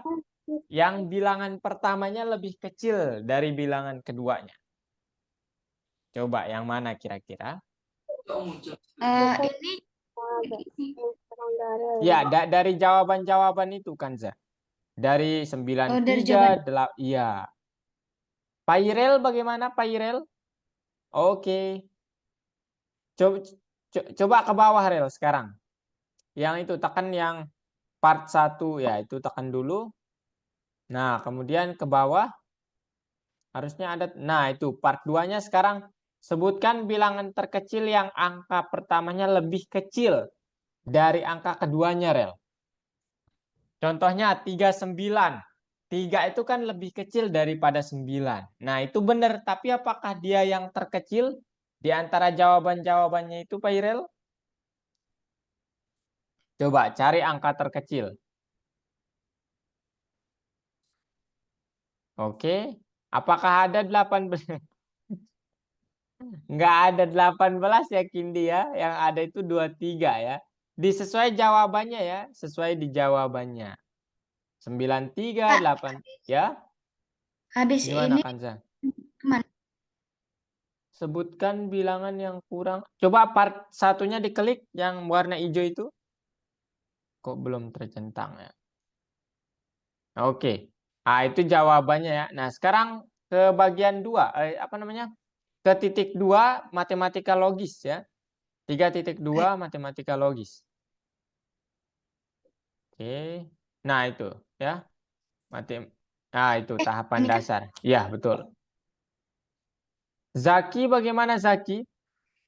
yang bilangan pertamanya lebih kecil dari bilangan keduanya. Coba yang mana kira-kira? Ini Ya, dari jawaban-jawaban itu Kanza. Dari 93, dari jawaban. iya. Pairel bagaimana Pairel? Oke. Coba ke bawah Rel sekarang. Yang itu tekan yang part 1 ya, itu tekan dulu. Nah, kemudian ke bawah harusnya ada. Nah, itu part 2-nya sekarang sebutkan bilangan terkecil yang angka pertamanya lebih kecil dari angka keduanya, Rel. Contohnya 39. 3 itu kan lebih kecil daripada 9. Nah, itu benar, tapi apakah dia yang terkecil di antara jawaban-jawabannya itu, Pak Irel? Coba cari angka terkecil. Oke. Apakah ada 18? Nggak ada 18 ya Kindi ya. Yang ada itu 23 ya. Disesuai jawabannya ya. Sesuai di jawabannya. 93, 8. Ya. Habis Gimana ini Kanza? kemana? Sebutkan bilangan yang kurang. Coba part satunya diklik yang warna hijau itu. Kok belum tercentang ya? Oke. Itu jawabannya ya. Nah, sekarang ke bagian 2. Apa namanya? Ke titik 2 matematika logis ya. 3.2 matematika logis. Oke. Nah, itu ya. Nah, itu tahapan Ini kan? dasar. Iya, betul. Zaki bagaimana Zaki?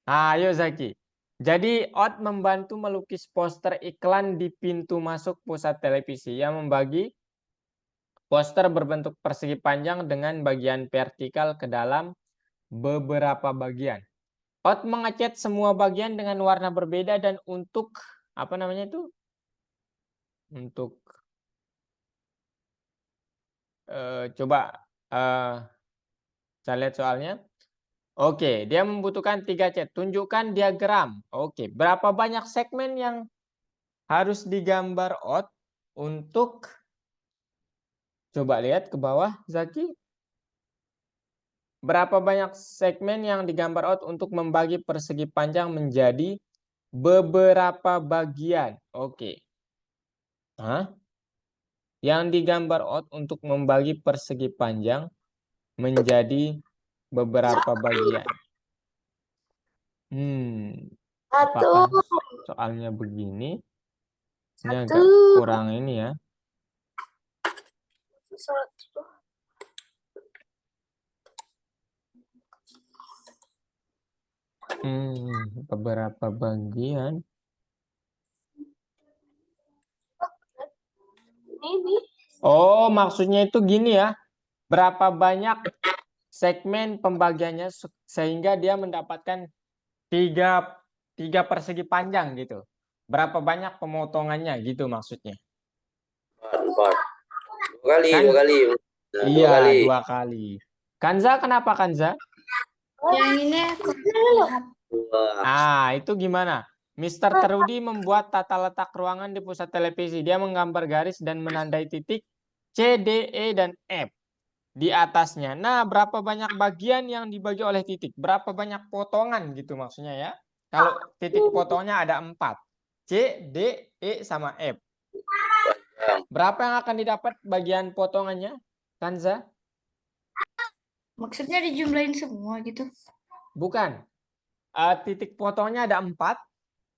Ayo Zaki. Jadi Ot membantu melukis poster iklan di pintu masuk pusat televisi. Yang membagi poster berbentuk persegi panjang dengan bagian vertikal ke dalam beberapa bagian. Ot mengecat semua bagian dengan warna berbeda dan untuk apa namanya itu? Untuk coba saya lihat soalnya. Oke, dia membutuhkan 3 cat. Tunjukkan diagram. Oke, berapa banyak segmen yang harus digambar Ot untuk coba lihat ke bawah Zaki. Berapa banyak segmen yang digambar Ot untuk membagi persegi panjang menjadi beberapa bagian. Oke. Hah? Yang digambar Ot untuk membagi persegi panjang menjadi beberapa bagian. Apakah soalnya begini? Ini agak kurang ini ya. Satu. Beberapa bagian. Ini. Oh, maksudnya itu gini ya. Berapa banyak segmen pembagiannya sehingga dia mendapatkan tiga persegi panjang gitu. Berapa banyak pemotongannya gitu maksudnya. Empat. Dua kali, Kan? dua kali. Nah, dua Iya, kali. 2 kali. Kanza, kenapa Kanza? Yang ini kurang lihat. Dua. Itu gimana? Mr. Terudi membuat tata letak ruangan di pusat televisi. Dia menggambar garis dan menandai titik C, D, E, dan F di atasnya. Nah, berapa banyak bagian yang dibagi oleh titik? Berapa banyak potongan gitu maksudnya ya? Kalau titik potongnya ada 4. C, D, E, sama F. Berapa yang akan didapat bagian potongannya, Kanza? Maksudnya dijumlahin semua gitu. Bukan. Titik potongnya ada 4.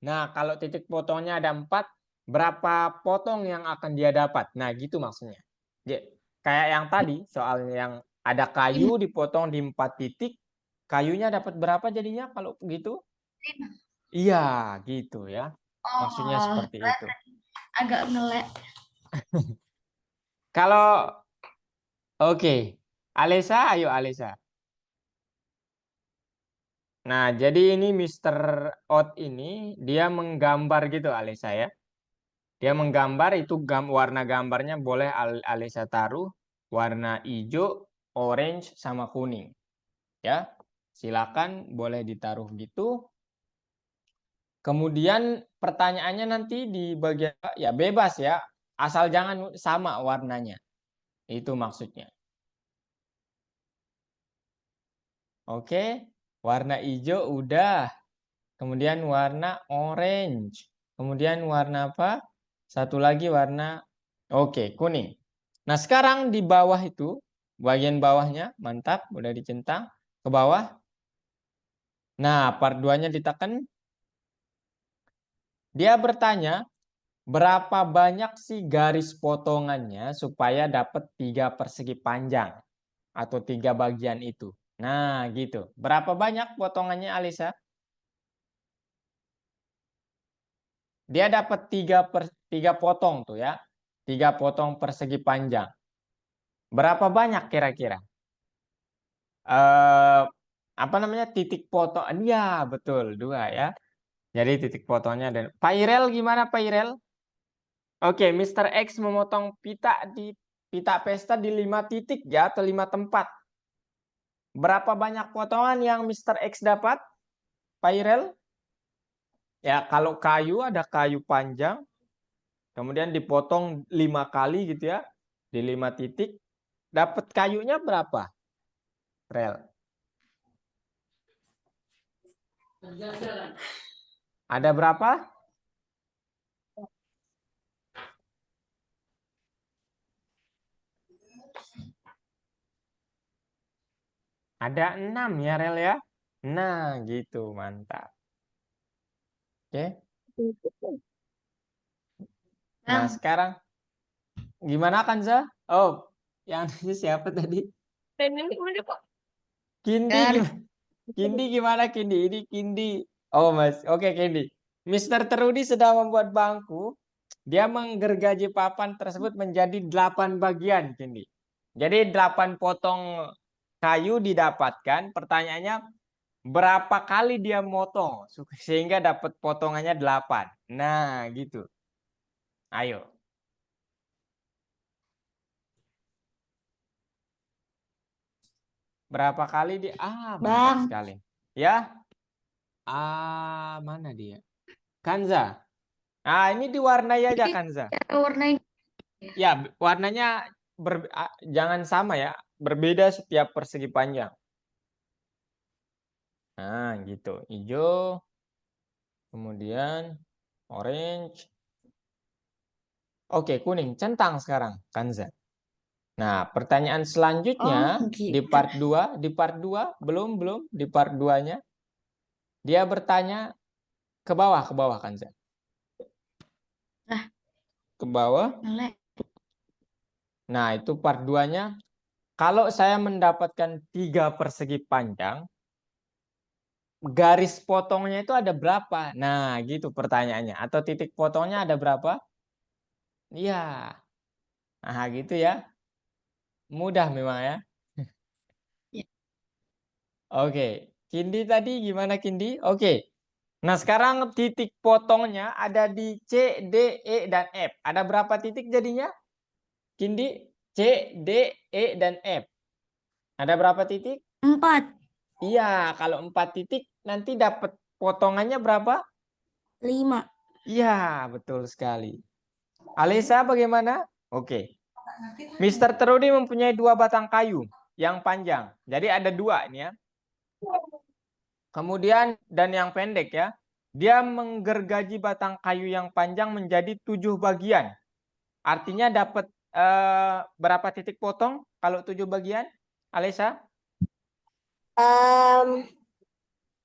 Nah, kalau titik potongnya ada 4, berapa potong yang akan dia dapat? Nah, gitu maksudnya. Kayak yang tadi, soal yang ada kayu dipotong di 4 titik, kayunya dapat berapa jadinya kalau begitu? 5. Iya, gitu ya. Maksudnya seperti itu. Agak ngelek. Kalau, oke. Alesa, ayo Alesa. Nah, jadi ini Mr. Odd ini, dia menggambar gitu Alesa ya. Dia menggambar itu warna gambarnya boleh Alisa taruh warna hijau, orange, sama kuning. Ya, silakan boleh ditaruh gitu. Kemudian pertanyaannya nanti di bagian ya bebas ya, asal jangan sama warnanya. Itu maksudnya. Oke, warna hijau udah. Kemudian warna orange. Kemudian warna apa? Satu lagi warna kuning. Nah, sekarang di bawah itu, bagian bawahnya, mantap, udah dicentang ke bawah. Nah, part 2-nya ditekan. Dia bertanya, berapa banyak sih garis potongannya supaya dapat 3 persegi panjang atau 3 bagian itu. Nah, gitu. Berapa banyak potongannya, Alisa? Dia dapat 3 potong tuh ya. 3 potong persegi panjang. Berapa banyak kira-kira? Apa namanya? Titik potong. Iya, betul. 2 ya. Jadi titik potongnya dan Pak Irel gimana Pak Irel? Oke, Mr. X memotong pita pesta di 5 titik ya atau 5 tempat. Berapa banyak potongan yang Mr. X dapat? Pak Irel? Ya, kalau kayu ada kayu panjang, kemudian dipotong 5 kali gitu ya, di 5 titik, dapat kayunya berapa? Rel. Ada berapa? Ada 6 ya Rel ya. Nah, gitu, mantap. Oke. Nah, sekarang gimana Kanza? Oh, yang ini siapa tadi? Kindi gimana? Kindi gimana Kindi? Ini Kindi. Oh, Mas. Oke, Kindi. Mr. Terudi sedang membuat bangku. Dia menggergaji papan tersebut menjadi 8 bagian, Kindi. Jadi 8 potong kayu didapatkan. Pertanyaannya, berapa kali dia motong sehingga dapat potongannya 8? Nah, gitu. Ayo. Berapa kali dia? Mantap Bang. sekali. Ya. Mana dia? Kanza. Nah, ini diwarnai aja Kanza. Warnain. Ya, warnanya jangan sama ya. Berbeda setiap persegi panjang. Nah, gitu. Hijau. Kemudian orange. Oke, kuning. Centang sekarang, Kanza. Nah, pertanyaan selanjutnya gitu. di part 2, belum di part 2-nya. Dia bertanya ke bawah Kanza. Nah. Ke bawah. Ngelek. Nah, itu part 2-nya. Kalau saya mendapatkan 3 persegi panjang, garis potongnya itu ada berapa? Nah, gitu pertanyaannya. Atau titik potongnya ada berapa? Iya. Nah, gitu ya. Mudah memang ya. Ya. Oke. Kindi tadi gimana Kindi? Oke. Nah, sekarang titik potongnya ada di C, D, E, dan F. Ada berapa titik jadinya? Kindi, C, D, E, dan F. Ada berapa titik? 4. Iya, kalau 4 titik nanti dapat potongannya berapa? 5. Iya, betul sekali. Alisa bagaimana? Oke. Mr. Trudy mempunyai 2 batang kayu yang panjang. Jadi ada 2 ini ya. Kemudian dan yang pendek ya. Dia menggergaji batang kayu yang panjang menjadi 7 bagian. Artinya dapat berapa titik potong kalau 7 bagian? Alisa?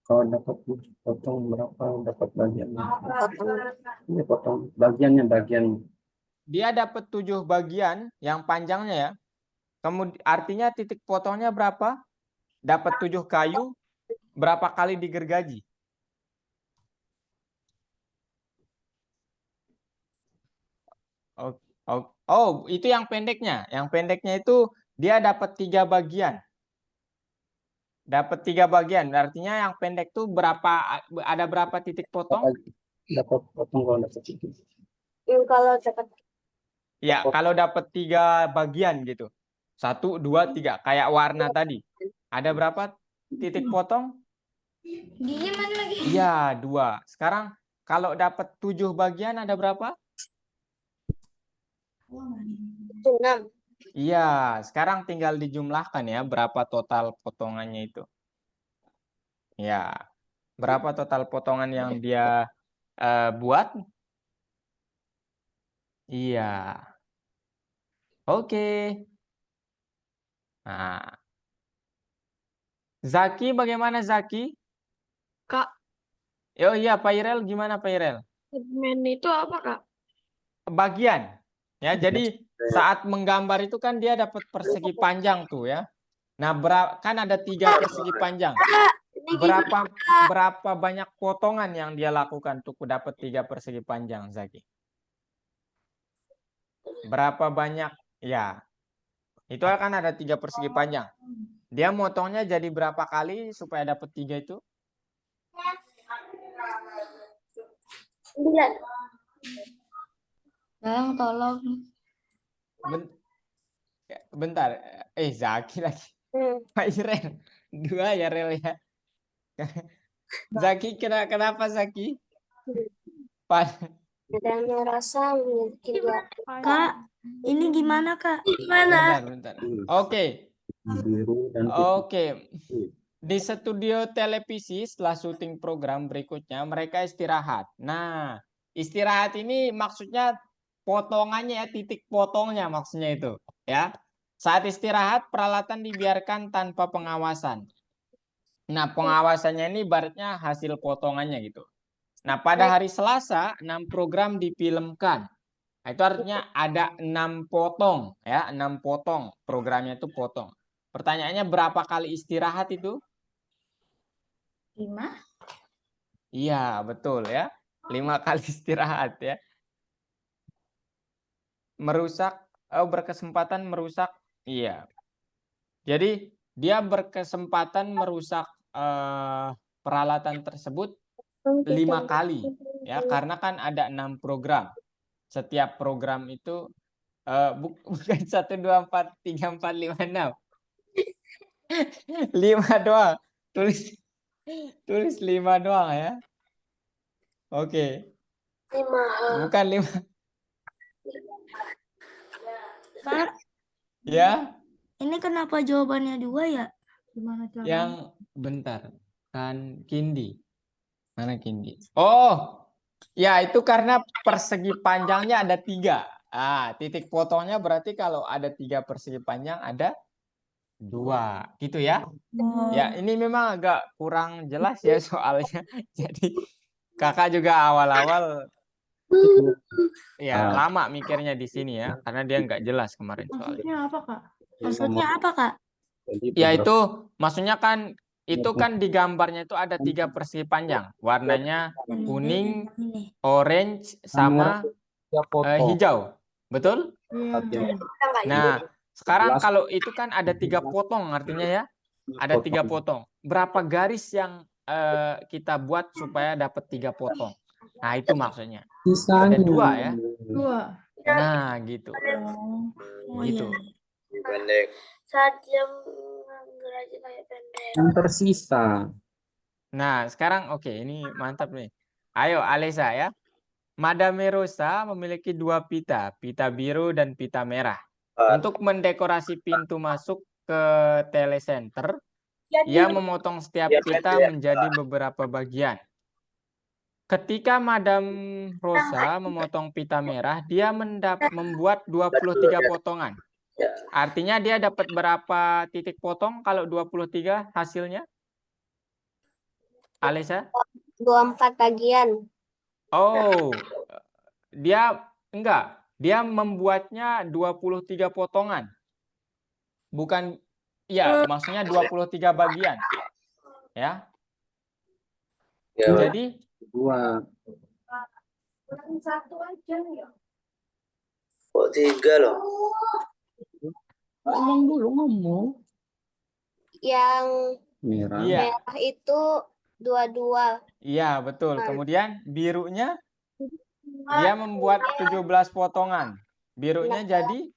Kalau dapat potong berapa dapat bagiannya? Potong. Ini potong bagiannya bagian. Dia dapat 7 bagian yang panjangnya ya. Kemudian artinya titik potongnya berapa? Dapat 7 kayu, berapa kali digergaji? Oh, itu yang pendeknya. Yang pendeknya itu dia dapat 3 bagian. Dapat 3 bagian. Artinya yang pendek tuh ada berapa titik potong? Dapat potong kalau dapat itu. Kalau dapat Ya, kalau dapat 3 bagian gitu. 1, 2, 3. Kayak warna tadi. Ada berapa titik potong? Gimana lagi? Iya, 2. Sekarang kalau dapat 7 bagian ada berapa? 6. Iya, sekarang tinggal dijumlahkan ya berapa total potongannya itu. Ya, berapa total potongan yang dia buat? Iya. Oke. Nah, Zaki bagaimana Zaki? Kak, Oh iya, Pak Irel gimana Pak Irel? segmen itu apa, Kak? Bagian. Ya, jadi saat menggambar itu kan dia dapat persegi panjang tuh ya. Nah, kan ada 3 persegi panjang. Berapa banyak potongan yang dia lakukan untuk dapat 3 persegi panjang, Zaki? Berapa banyak? Ya, itu kan ada 3 persegi panjang. Dia motongnya jadi berapa kali supaya dapat 3 itu? 9. Bang, tolong. Bentar, Zaki lagi. Pak Irel, 2 ya Rel ya. Zaki kenapa Zaki? Dan merasa memiliki 2. Kak, ini gimana, Kak? Bentar. Oke. Biru dan Oke. Di studio televisi setelah syuting program berikutnya mereka istirahat. Nah, istirahat ini maksudnya potongannya ya, titik potongnya maksudnya itu, ya. Saat istirahat peralatan dibiarkan tanpa pengawasan. Nah, pengawasannya ini ibaratnya hasil potongannya gitu. Nah, pada hari Selasa 6 program difilmkan. Nah, itu artinya ada 6 potong ya, 6 potong. Programnya itu potong. Pertanyaannya berapa kali istirahat itu? 5. Iya, betul ya. 5 kali istirahat ya. Berkesempatan merusak. Iya. Jadi dia berkesempatan merusak peralatan tersebut 5 kali ya, karena kan ada 6 program. Setiap program itu bukan 1, 2, 4, 3, 4, 5, 6. 5 doang. Tulis 5 doang ya. Oke. 5. Bukan 5. Kak, Ya. ini kenapa jawabannya 2 ya? Gimana caranya? Yang bentar. Kan Kindi. Mana Kindi? Oh. Ya, itu karena persegi panjangnya ada 3. Titik potongnya berarti kalau ada 3 persegi panjang ada 2. Gitu ya. Ya, ini memang agak kurang jelas ya soalnya. Jadi kakak juga awal-awal Ya, Ah. lama mikirnya di sini ya, karena dia nggak jelas kemarin soalnya. Maksudnya apa, Kak? Maksudnya apa, Kak? Jadi Ya beberapa- itu, maksudnya kan itu kan di gambarnya itu ada 3 persegi panjang, warnanya kuning, orange, sama ya, potong. hijau, betul? Bagian Nah, sekarang Jelas. kalau itu kan ada 3 potong, artinya ya, ada 3 potong. Berapa garis yang kita buat supaya dapat 3 potong? Nah, itu maksudnya. Sisanya. Ada 2 ya. 2. Nah, gitu. Oh Gitu. iya. Pendek. Saat jam gerak kayak pendek. Yang tersisa. Nah, sekarang oke, ini mantap nih. Ayo, Alesa ya. Madame Rosa memiliki 2 pita, pita biru dan pita merah. Untuk mendekorasi pintu masuk ke telecenter, ia memotong setiap pita menjadi beberapa bagian. Ketika Madame Rosa memotong pita merah, dia membuat 23 potongan. Ya. Artinya dia dapat berapa titik potong kalau 23 hasilnya? Alisa? 24 bagian. Oh, dia enggak. Dia membuatnya 23 potongan. Bukan, ya maksudnya 23 bagian. Ya. Ya. Jadi 2. Satu aja ya. Kok 3 loh? Ngomong dulu, ngomong. Yang Merah. iya, merah itu 22. iya betul. Kemudian birunya dia membuat 17 potongan. Birunya jadi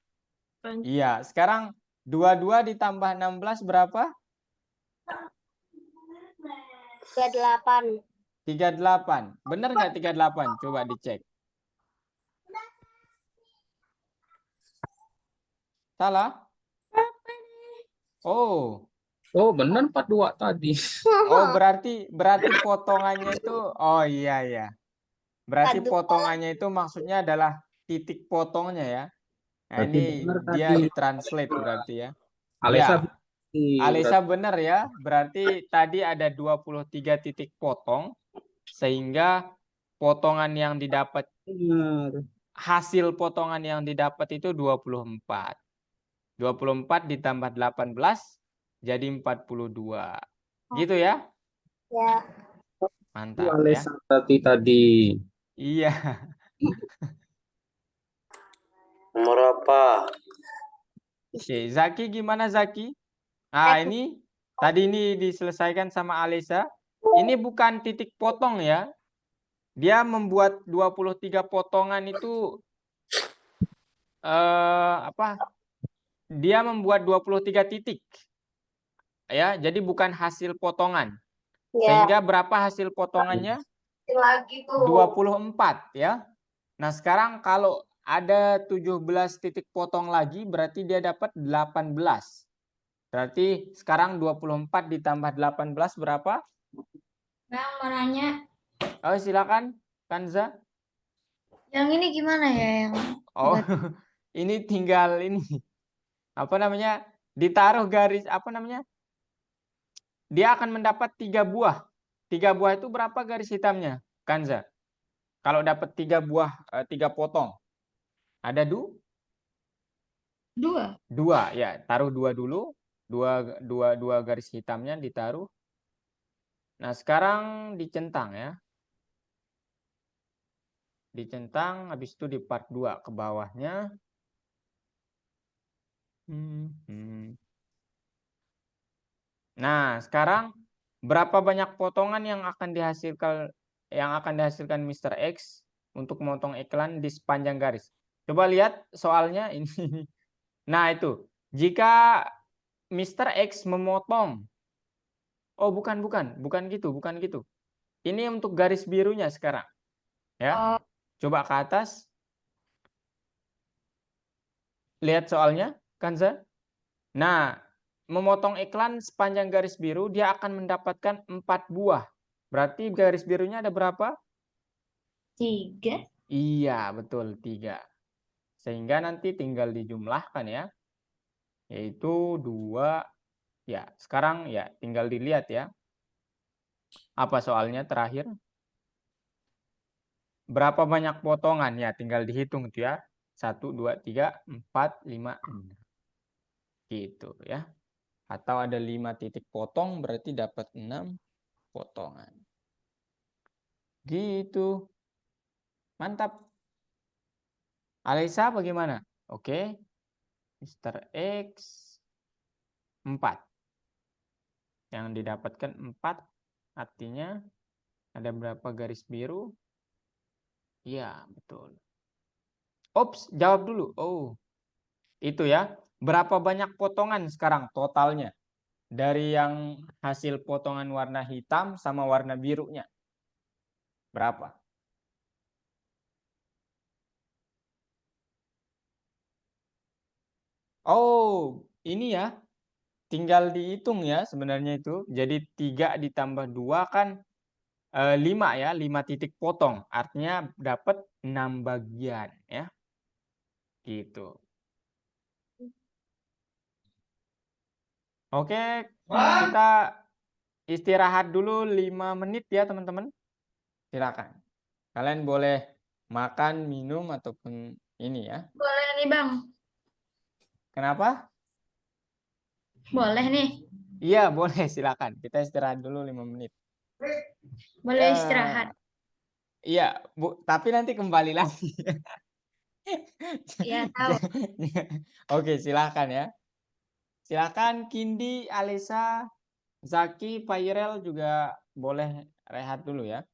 iya, sekarang 22 ditambah 16 berapa? 38. 38. Benar nggak 38? Coba dicek. Salah? Oh. Oh, benar 42 tadi. Oh, berarti potongannya itu oh iya. Berarti potongannya itu maksudnya adalah titik potongnya ya. Nah, Berarti ini benar dia tadi. ditranslate berarti ya. Alesa. Ya, Alisa benar ya. Berarti tadi ada 23 titik potong sehingga potongan yang didapat Benar. hasil potongan yang didapat itu 24. 24 ditambah 18 jadi 42. Gitu ya? Ya. Mantap ya. Alesa tadi. Iya. Nomor apa? Oke, Zaki gimana Zaki? Ah, ini tadi ini diselesaikan sama Alisa. Ini bukan titik potong ya. Dia membuat 23 potongan itu apa? Dia membuat 23 titik. Ya, jadi bukan hasil potongan. Ya. Sehingga berapa hasil potongannya? Lagi tuh. 24 ya. Nah, sekarang kalau ada 17 titik potong lagi berarti dia dapat 18. Berarti sekarang 24 ditambah 18 berapa? Nah, mau nanya, Oh, silakan Kanza. yang ini gimana ya yang Oh, ini tinggal ini. Apa namanya? Ditaruh garis apa namanya? Dia akan mendapat 3 buah. 3 buah itu berapa garis hitamnya? Kanza. Kalau dapat 3 buah 3 potong. Ada 2 ya, taruh 2 dulu. Dua garis hitamnya ditaruh. Nah, sekarang dicentang ya. Dicentang, habis itu di part 2 ke bawahnya. Nah, sekarang berapa banyak potongan yang akan dihasilkan Mr. X untuk memotong iklan di sepanjang garis? Coba lihat soalnya ini. Nah, itu. Jika Mr. X memotong. Oh, bukan gitu. Ini untuk garis birunya sekarang. Ya. Coba ke atas. Lihat soalnya, Kanza. Nah, memotong iklan sepanjang garis biru, dia akan mendapatkan 4 buah. Berarti garis birunya ada berapa? 3. Iya, betul, 3. Sehingga nanti tinggal dijumlahkan ya. Yaitu 2. Ya, sekarang ya tinggal dilihat ya. Apa soalnya terakhir? berapa banyak potongan? Ya, tinggal dihitung tuh ya. 1, 2, 3, 4, 5, 6. Gitu ya. Atau ada 5 titik potong berarti dapat 6 potongan. Gitu. Mantap. Alisa bagaimana? Oke. Mr. X 4. Yang didapatkan 4 artinya ada berapa garis biru? Iya, betul. Ops, jawab dulu. Oh, itu ya. Berapa banyak potongan sekarang totalnya? Dari yang hasil potongan warna hitam sama warna birunya. Berapa? Oh, ini ya. Tinggal dihitung ya sebenarnya itu. Jadi 3 ditambah 2 kan 5 ya. 5 titik potong. Artinya dapat 6 bagian ya. Gitu. Oke, kita istirahat dulu 5 menit ya teman-teman. Silakan. Kalian boleh makan, minum, ataupun ini ya. Boleh nih Bang, Kenapa? boleh nih, Iya, boleh silakan. Kita istirahat dulu 5 menit. boleh Ya, istirahat. iya, Bu, tapi nanti kembali lagi. Iya tahu. Oke, silakan ya. Silakan Kindi, Alisa, Zaki, Pairel juga boleh rehat dulu ya.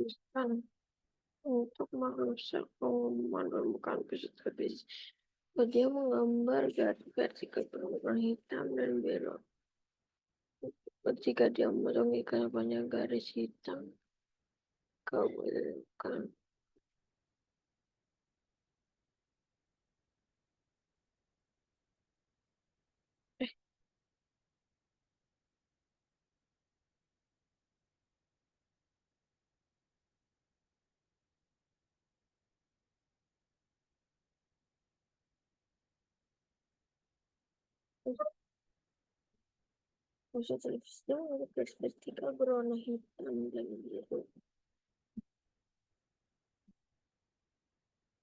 Bukan untuk merusak menemukan peserta bis. Dia menggambar garis-garis berwarna hitam dan biru. Ketika dia memotong ikan banyak garis hitam, kemudian pusat televisi ada garis vertikal berwarna hitam dan biru.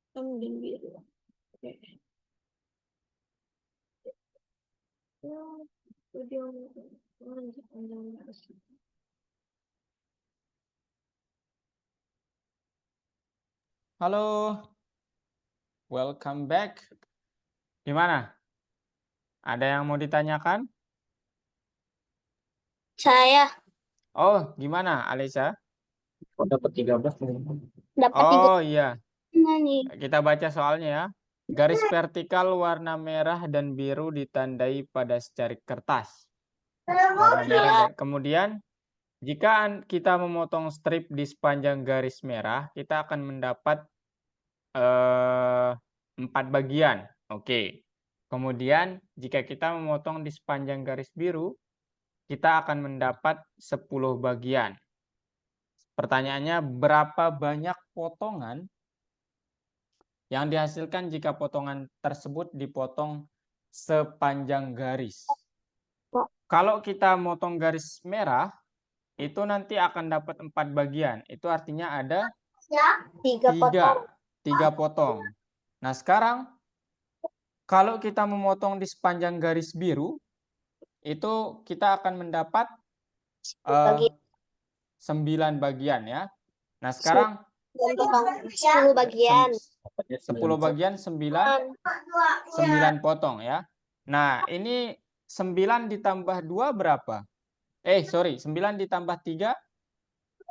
Hitam dan biru. Oke. Ya, video panjang. Halo, welcome back. Gimana? Ada yang mau ditanyakan? Saya Oh, gimana, Alisa? Oh, dapat 13 nih. dapat 3 Oh iya, nih. kita baca soalnya ya. Garis vertikal warna merah dan biru ditandai pada secari kertas. Warna merah dan kemudian jika kita memotong strip di sepanjang garis merah, kita akan mendapat 4 bagian. Oke. Kemudian jika kita memotong di sepanjang garis biru, kita akan mendapat 10 bagian. Pertanyaannya, berapa banyak potongan yang dihasilkan jika potongan tersebut dipotong sepanjang garis? Kalau kita motong garis merah, itu nanti akan dapat 4 bagian. Itu artinya ada 3 potong. 3 potong. Nah, sekarang kalau kita memotong di sepanjang garis biru, itu kita akan mendapat 9 bagian ya. Nah, sekarang 10 bagian. 10 bagian 9 potong ya. Nah, ini 9 ditambah 2 berapa? 9 ditambah 3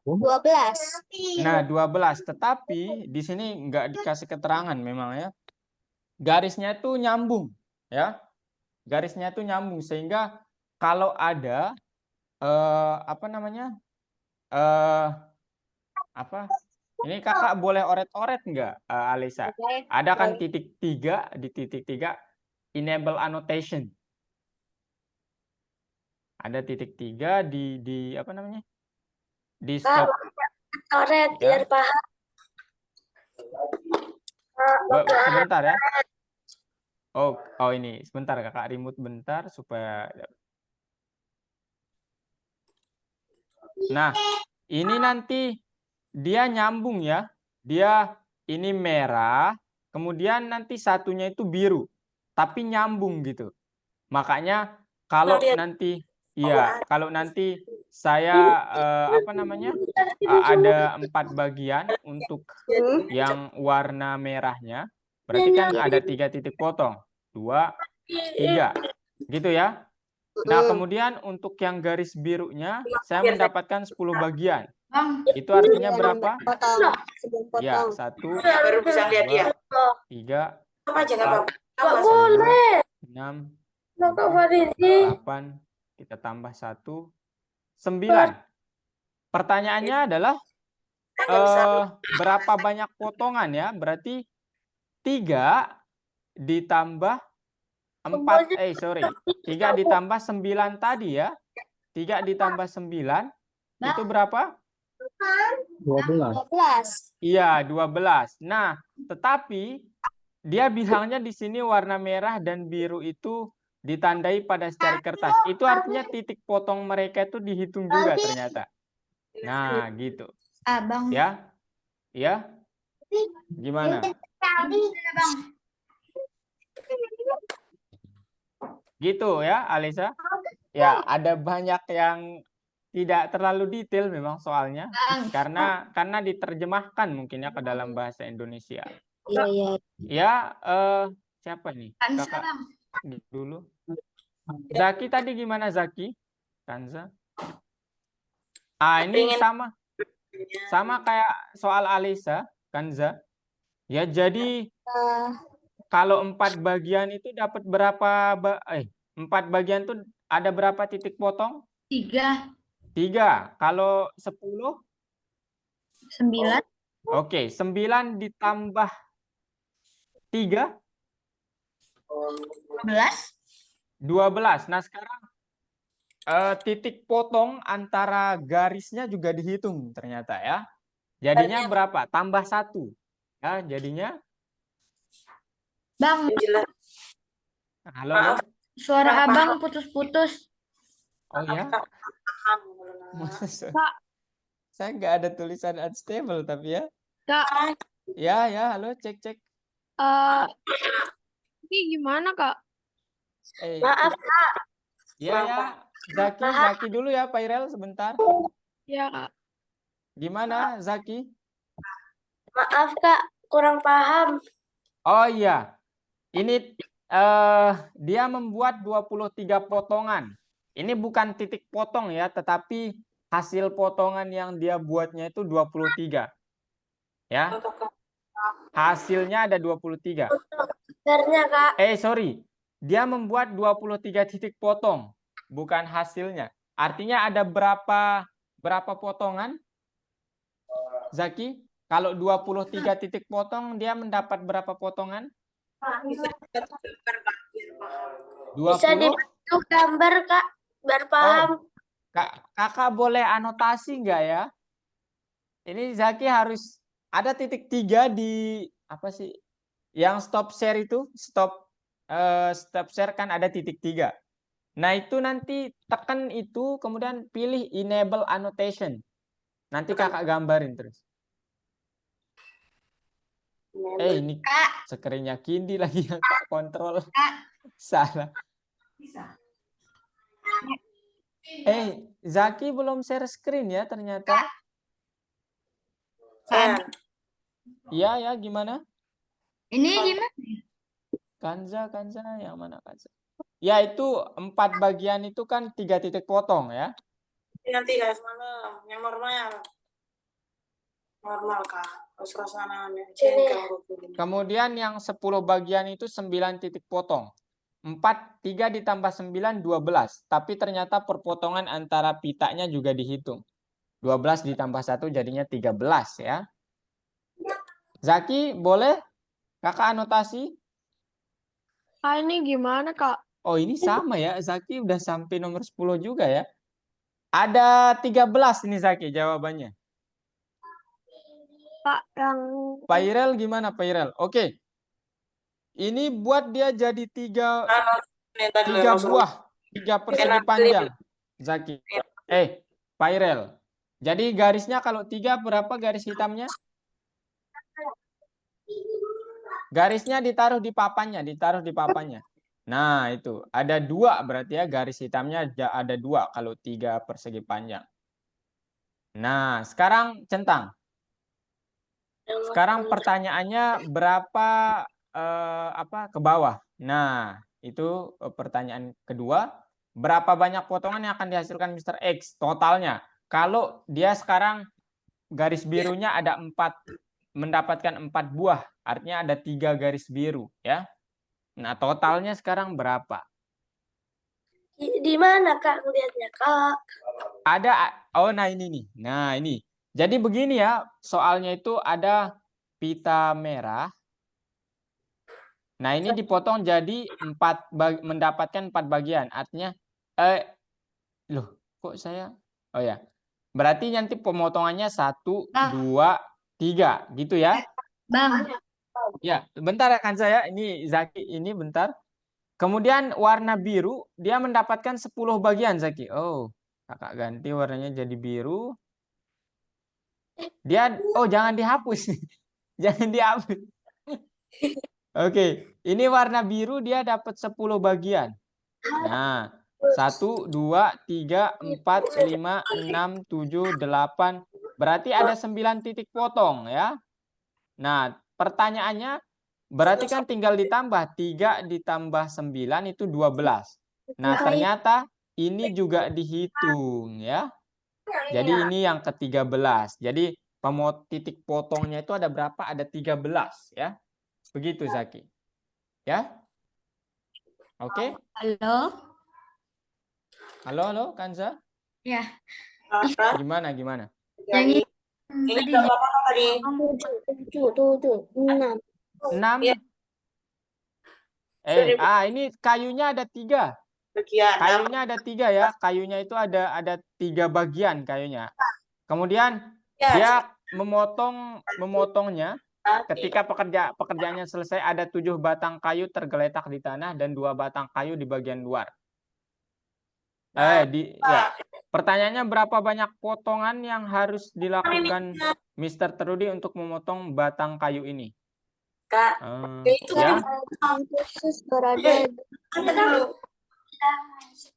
12. Nah, 12. Tetapi di sini nggak dikasih keterangan memang ya. Garisnya itu nyambung ya. Garisnya itu nyambung sehingga kalau ada ini kakak boleh oret-oret nggak, Alisa? Ada kan titik 3 di titik 3 enable annotation. Ada titik 3 di di stop. Oret biar paham. Sebentar ya. Oh ini sebentar kakak remote bentar supaya. Nah, ini nanti dia nyambung ya. Dia ini merah, kemudian nanti satunya itu biru, tapi nyambung gitu. Makanya kalau nanti saya ada 4 bagian untuk yang warna merahnya, berarti kan ada 3 titik potong, 2, 3, gitu ya. Nah, kemudian untuk yang garis birunya saya mendapatkan 10 bagian. Itu artinya berapa? Ya, 1, 2, 3, 4, 5, 6, 8, kita tambah 1, 9. Pertanyaannya adalah berapa banyak potongan ya? Berarti 3 ditambah 3 ditambah 9 tadi ya. 3 ditambah 9 itu berapa? 12. Iya, 12. Nah, tetapi dia bilangnya di sini warna merah dan biru itu ditandai pada secari kertas. Itu artinya titik potong mereka itu dihitung juga ternyata. Nah, gitu. Abang. Ya? Ya? Gimana? Gitu ya, Alisa? Ya, ada banyak yang tidak terlalu detail memang soalnya. Karena diterjemahkan mungkin ya ke dalam bahasa Indonesia. Iya. Ya, siapa nih? Kakak dulu. Zaki tadi gimana Zaki? Kanza? Ini sama. Sama kayak soal Alisa, Kanza. Ya, jadi kalau 4 bagian itu dapat berapa 4 bagian tuh ada berapa titik potong? 3, 3. Kalau 10? 9, Oke, 9 ditambah 3? 12. 12. Nah, sekarang titik potong antara garisnya juga dihitung ternyata ya. Jadinya berapa? Tambah 1. Ya, jadinya Bang, halo, halo. suara abang putus-putus. Oh ya? Kak. Saya nggak ada tulisan unstable tapi ya. Kak, Ya, halo, cek. ini gimana, Kak? Maaf, Kak. Ya. Zaki dulu ya, Pak Irel sebentar. Ya, Kak. Gimana, Zaki? Maaf, Kak. Kurang paham. Oh iya. Ini dia membuat 23 potongan. Ini bukan titik potong ya, tetapi hasil potongan yang dia buatnya itu 23. Ya. Hasilnya ada 23. Benarnya, Kak. Sorry. Dia membuat 23 titik potong, bukan hasilnya. Artinya ada berapa potongan? Zaki, kalau 23 titik potong, dia mendapat berapa potongan? 20? Bisa dibentuk gambar, Kak. Biar paham. Kakak boleh anotasi nggak ya? Ini Zaki harus ada titik 3 di apa sih? Yang stop share itu, stop share kan ada titik 3. Nah, itu nanti tekan itu, kemudian pilih enable annotation. Nanti kakak gambarin terus. Ini screen-nya Kindi lagi yang kak kontrol. Salah. Zaki belum share screen ya ternyata. Iya ya, gimana? Ini gimana? Kanza yang mana Kanza? Ya, itu 4 bagian itu kan 3 titik potong ya. Nanti guys, mana yang normal Kak. Kemudian yang 10 bagian itu 9 titik potong. 3 ditambah 9, 12. Tapi ternyata perpotongan antara pitanya juga dihitung. 12 ditambah 1 jadinya 13 ya. Zaki, boleh? Kakak anotasi? Ini gimana, Kak? Oh, ini sama ya. Zaki udah sampai nomor 10 juga ya. Ada 13 ini Zaki jawabannya. Pak, yang... Pak Irel gimana Pak Irel? Oke. Ini buat dia jadi 3 buah. 3 persegi panjang. Zaki. Pak Irel. Jadi garisnya kalau 3 berapa garis hitamnya? Garisnya ditaruh di papannya. Nah, itu. Ada 2 berarti ya. Garis hitamnya ada 2 kalau 3 persegi panjang. Nah, sekarang centang. Sekarang pertanyaannya berapa ke bawah. Nah, itu pertanyaan kedua. Berapa banyak potongan yang akan dihasilkan Mr. X totalnya? Kalau dia sekarang garis birunya ada 4, mendapatkan 4 buah, artinya ada 3 garis biru ya. Nah, totalnya sekarang berapa? Di mana, Kak, melihatnya, Kak? Ada, nah ini nih. Nah, ini. Jadi begini ya, soalnya itu ada pita merah. Nah, ini dipotong jadi 4 mendapatkan 4 bagian. Artinya loh, kok saya? Oh ya. Berarti nanti pemotongannya 1, 2, 3 gitu ya. Bang. Ya, bentar ya kan saya. Ini Zaki ini bentar. Kemudian warna biru dia mendapatkan 10 bagian Zaki. Oh, kakak ganti warnanya jadi biru. Dia jangan dihapus. Jangan dihapus. Oke, ini warna biru dia dapat 10 bagian. Nah, 1, 2, 3, 4, 5, 6, 7, 8. Berarti ada 9 titik potong ya. Nah, pertanyaannya berarti kan tinggal ditambah 3 ditambah 9 itu 12. Nah, ternyata ini juga dihitung ya. Jadi ini yang ke-13. Jadi titik potongnya itu ada berapa? Ada 13 ya. Begitu Zaki. Ya? Oke? Halo? Halo, Kanza? Ya, Apa? Gimana? yang Ini tadi berapa tadi? 7, 6. 6. Iya. Ini kayunya ada 3. Bagian. Kayunya ada 3 ya. Kayunya itu ada 3 bagian kayunya. Kemudian Ya. dia memotongnya. Oke. Ketika pekerjaannya selesai, ada 7 batang kayu tergeletak di tanah dan 2 batang kayu di bagian luar. Pertanyaannya, berapa banyak potongan yang harus dilakukan Mr. Trudy untuk memotong batang kayu ini? Kak, itu Ya. kan Khusus berada ada dulu.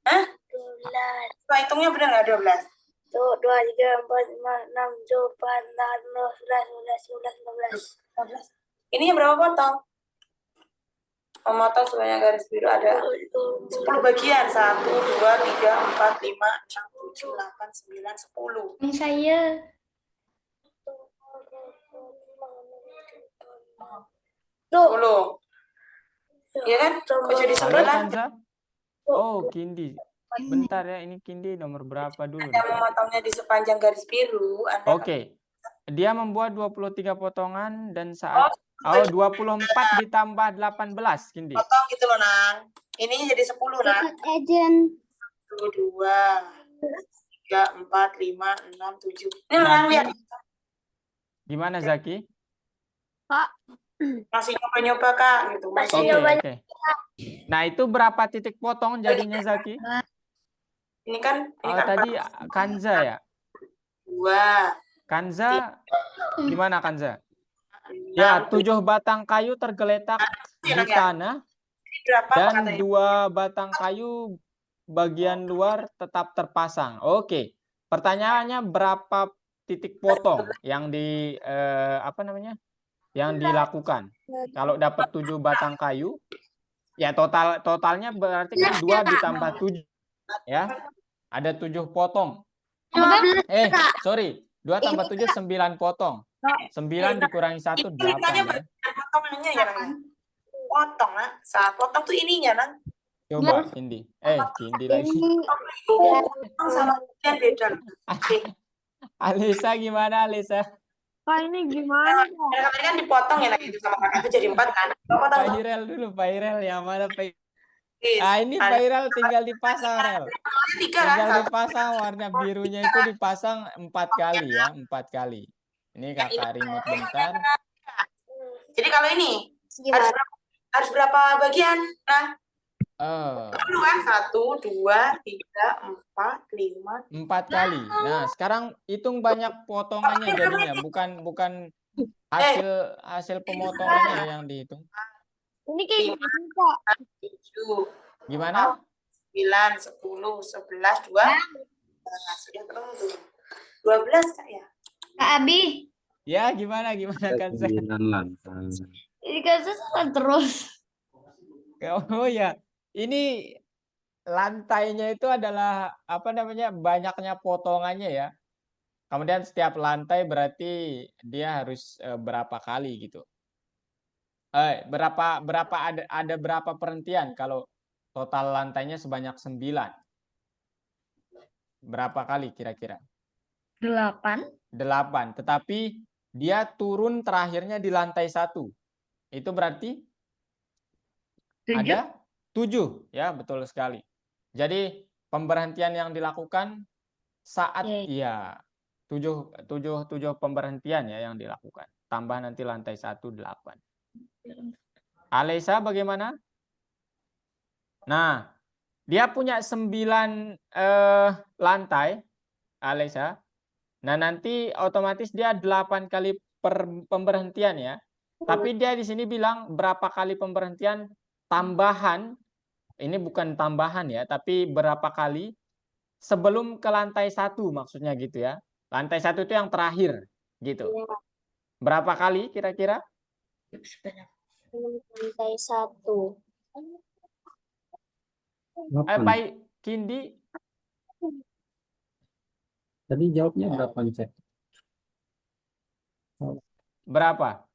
Hah? 12. Coba hitungnya benar nggak 12? 1, 2, 3, 4, 5, 6, 7, 8, 9, 10, 11, 12. Ini berapa potong? Memotong sebanyak garis biru ada 10 bagian. 1, 2, 3, 4, 5, 6, 7, 8, 9, 10. yang saya 10. Iya kan? Kok jadi Halo 11? Kanza? Oh, Kindi. Bentar ya, ini Kindi nomor berapa dulu? Anda memotongnya di sepanjang garis biru. Oke. Dia membuat 23 potongan dan saat 24 ditambah 18, Kindi. Potong gitu loh, Nang. Ini jadi 10, Nang. Agent 1, 2, 3, 4, 5, 6, 7. Ini Nang lihat. Gimana Zaki? Masih nyoba-nyoba, Kak, gitu. Masih. Oke. Nah, itu berapa titik potong jadinya Zaki? Ini kan Tadi Kanza ya? 2. Kanza, gimana Kanza? Ya, 7 batang kayu tergeletak di tanah Berapa dan katanya? 2 batang kayu bagian luar tetap terpasang. Oke. Pertanyaannya, berapa titik potong yang yang dilakukan? Kalau dapat 7 batang kayu, ya totalnya berarti kan 2 ditambah 7 ya. Ada 7 potong. 2 tambah 7 9 potong. 9 dikurangi 1 8 ya. Potongannya ya, Nang. Potong, Nang. Saat potong tuh ininya, Nang. Coba Kindi. Kindi lagi. Potong sama yang beda. Alisa gimana Alisa? Kak, ini gimana? Dan kemarin kan dipotong ya, Nang, itu sama kakak itu jadi 4 kan. Potong Pak Hirel dulu, Pak Hirel yang mana Pak? Is. Ini Pak Hirel tinggal dipasang Rel. 3 kan? Tinggal dipasang warna birunya itu dipasang 4 kali ya, 4 kali. Ini kakak remote bentar. Jadi kalau ini harus berapa bagian? Nah, dulu kan 1, 2, 3, 4, 5. 4 kali. Nah, sekarang hitung banyak potongannya jadinya, bukan hasil pemotongannya yang dihitung. Ini kayak gimana, Kak? 7. Gimana? 9, 10, 11, 2. Sudah ketemu tuh. 12 Kak ya? Kak Abi, Ya, gimana kan saya? 9 lantai. ini kan saya salah terus. Oh ya, ini lantainya itu adalah banyaknya potongannya ya. Kemudian setiap lantai berarti dia harus berapa kali gitu. Berapa ada berapa perhentian kalau total lantainya sebanyak 9. Berapa kali kira-kira? 8. 8. Tetapi dia turun terakhirnya di lantai 1. Itu berarti 7. ada 7 ya, betul sekali. Jadi pemberhentian yang dilakukan saat ya 7 pemberhentian ya yang dilakukan. Tambah nanti lantai 1 8. Alisa bagaimana? Nah, dia punya 9 lantai, Alisa. Nah, nanti otomatis dia 8 kali pemberhentian ya. Tapi dia di sini bilang berapa kali pemberhentian tambahan. Ini bukan tambahan ya, tapi berapa kali sebelum ke lantai 1 maksudnya gitu ya. Lantai 1 itu yang terakhir gitu. Berapa kali kira-kira? lantai 1. Pak Kindi Tadi jawabnya berapa cek? Berapa?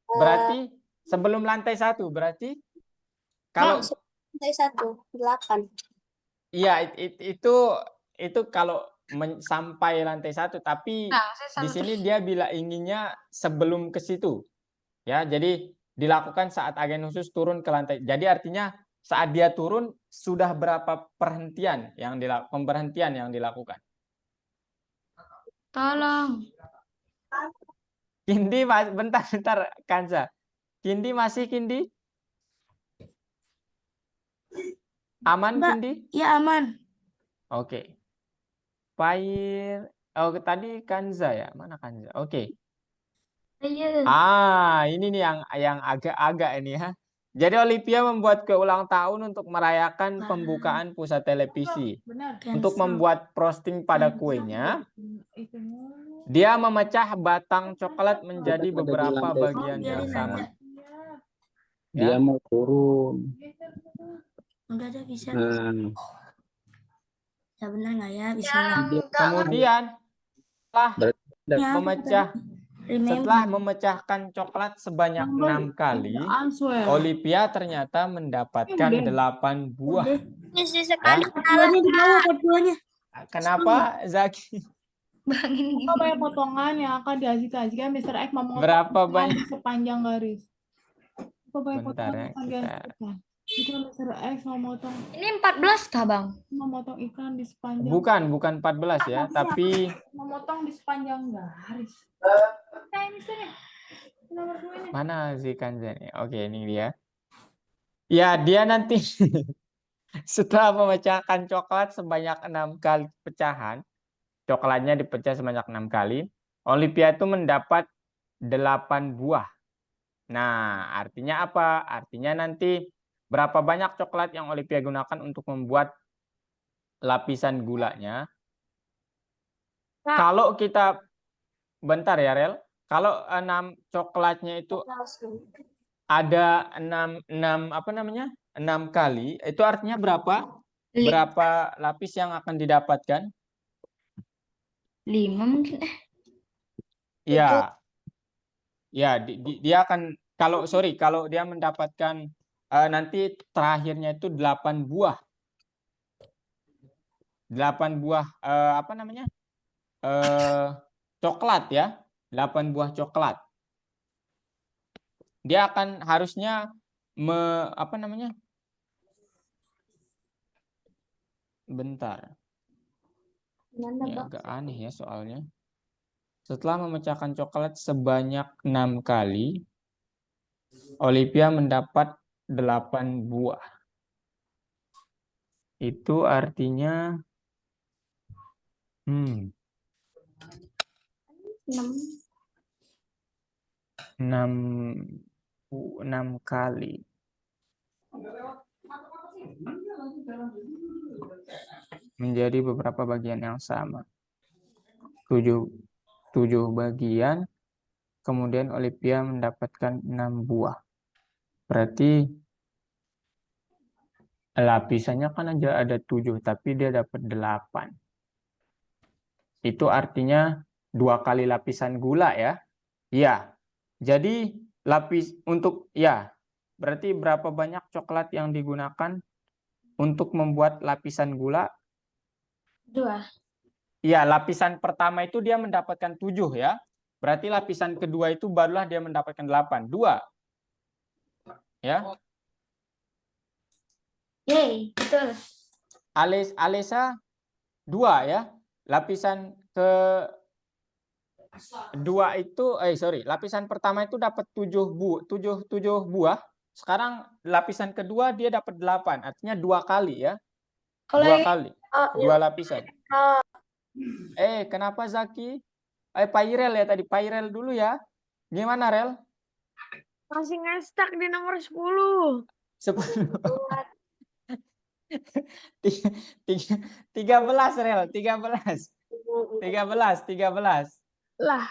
Berarti sebelum lantai 1 berarti kalau Lantai 1, 8. iya itu kalau sampai lantai 1, tapi di sini dia inginnya sebelum ke situ. Ya, jadi dilakukan saat agen khusus turun ke lantai. Jadi artinya saat dia turun sudah berapa pemberhentian yang dilakukan. Tolong. Kindi bentar Kanza. Kindi masih Kindi? Aman Mbak. Kindi? Ya aman. Oke. Oh tadi Kanza ya? Mana Kanza? Oke. Iya. Ini nih yang agak-agak ini ya. Jadi Olivia membuat kue ulang tahun untuk merayakan pembukaan pusat televisi. Untuk membuat frosting pada kuenya, dia memecah batang coklat menjadi Ada di beberapa lantai bagian yang biarin sama. aja. Dia Ya. mau turun. Udah bisa. Nah, Ya benar nggak ya? Bismillah. Kemudian Remember. setelah memecahkan coklat sebanyak 6 kali, Olivia ternyata mendapatkan 8 buah. Ini sih sekali kenalan. di bawah keduanya. Kenapa Zaki? Berapa banyak potongan yang akan dihasilkan Mr. X memotong Berapa potongan banyak? di sepanjang garis? Berapa banyak Bentar potongan ya, yang akan kita- dihasilkan? Jika Mr. X Ini 14 kah, Bang? memotong iklan di sepanjang Bukan 14 ya, tapi memotong di sepanjang garis. Nah, ini sini. Nomor 2 ini. mana sih Kanjani? Oke, ini dia. Ya, dia nanti setelah memecahkan coklat sebanyak 6 kali pecahan, coklatnya dipecah sebanyak 6 kali, Olivia itu mendapat 8 buah. Nah, artinya apa? Artinya nanti berapa banyak coklat yang Olivia gunakan untuk membuat lapisan gulanya? Kalau kita bentar ya, Rel. Kalau 6 coklatnya itu ada 6 apa namanya? 6 kali, itu artinya berapa? Berapa lapis yang akan didapatkan? 5 mungkin. Ya. Ya, dia akan kalau dia mendapatkan nanti terakhirnya itu 8 buah. 8 buah apa namanya? Coklat ya. 8 buah coklat. Dia akan harusnya apa namanya? Bentar. Ini agak aneh ya soalnya. Setelah memecahkan coklat sebanyak 6 kali, Olivia mendapat 8 buah. Itu artinya 6 kali. Menjadi beberapa bagian yang sama. 7 bagian. Kemudian Olivia mendapatkan 6 buah. Berarti lapisannya kan aja ada 7, tapi dia dapat 8. Itu artinya 2 kali lapisan gula ya. Iya. Jadi berarti berapa banyak coklat yang digunakan untuk membuat lapisan gula? 2. Iya, lapisan pertama itu dia mendapatkan 7 ya. Berarti lapisan kedua itu barulah dia mendapatkan 8. 2. Ya. Yeay, betul. Alesa 2 ya. Lapisan kedua itu lapisan pertama itu dapat 7 buah. Sekarang lapisan kedua dia dapat 8. Artinya 2 kali ya. 2 kali. 2 lapisan. Kenapa Zaki? Pairel ya tadi. Pairel dulu ya. Gimana, Rel? Masih ngestak di nomor 10. 10. 13, Rel. 13. Lah,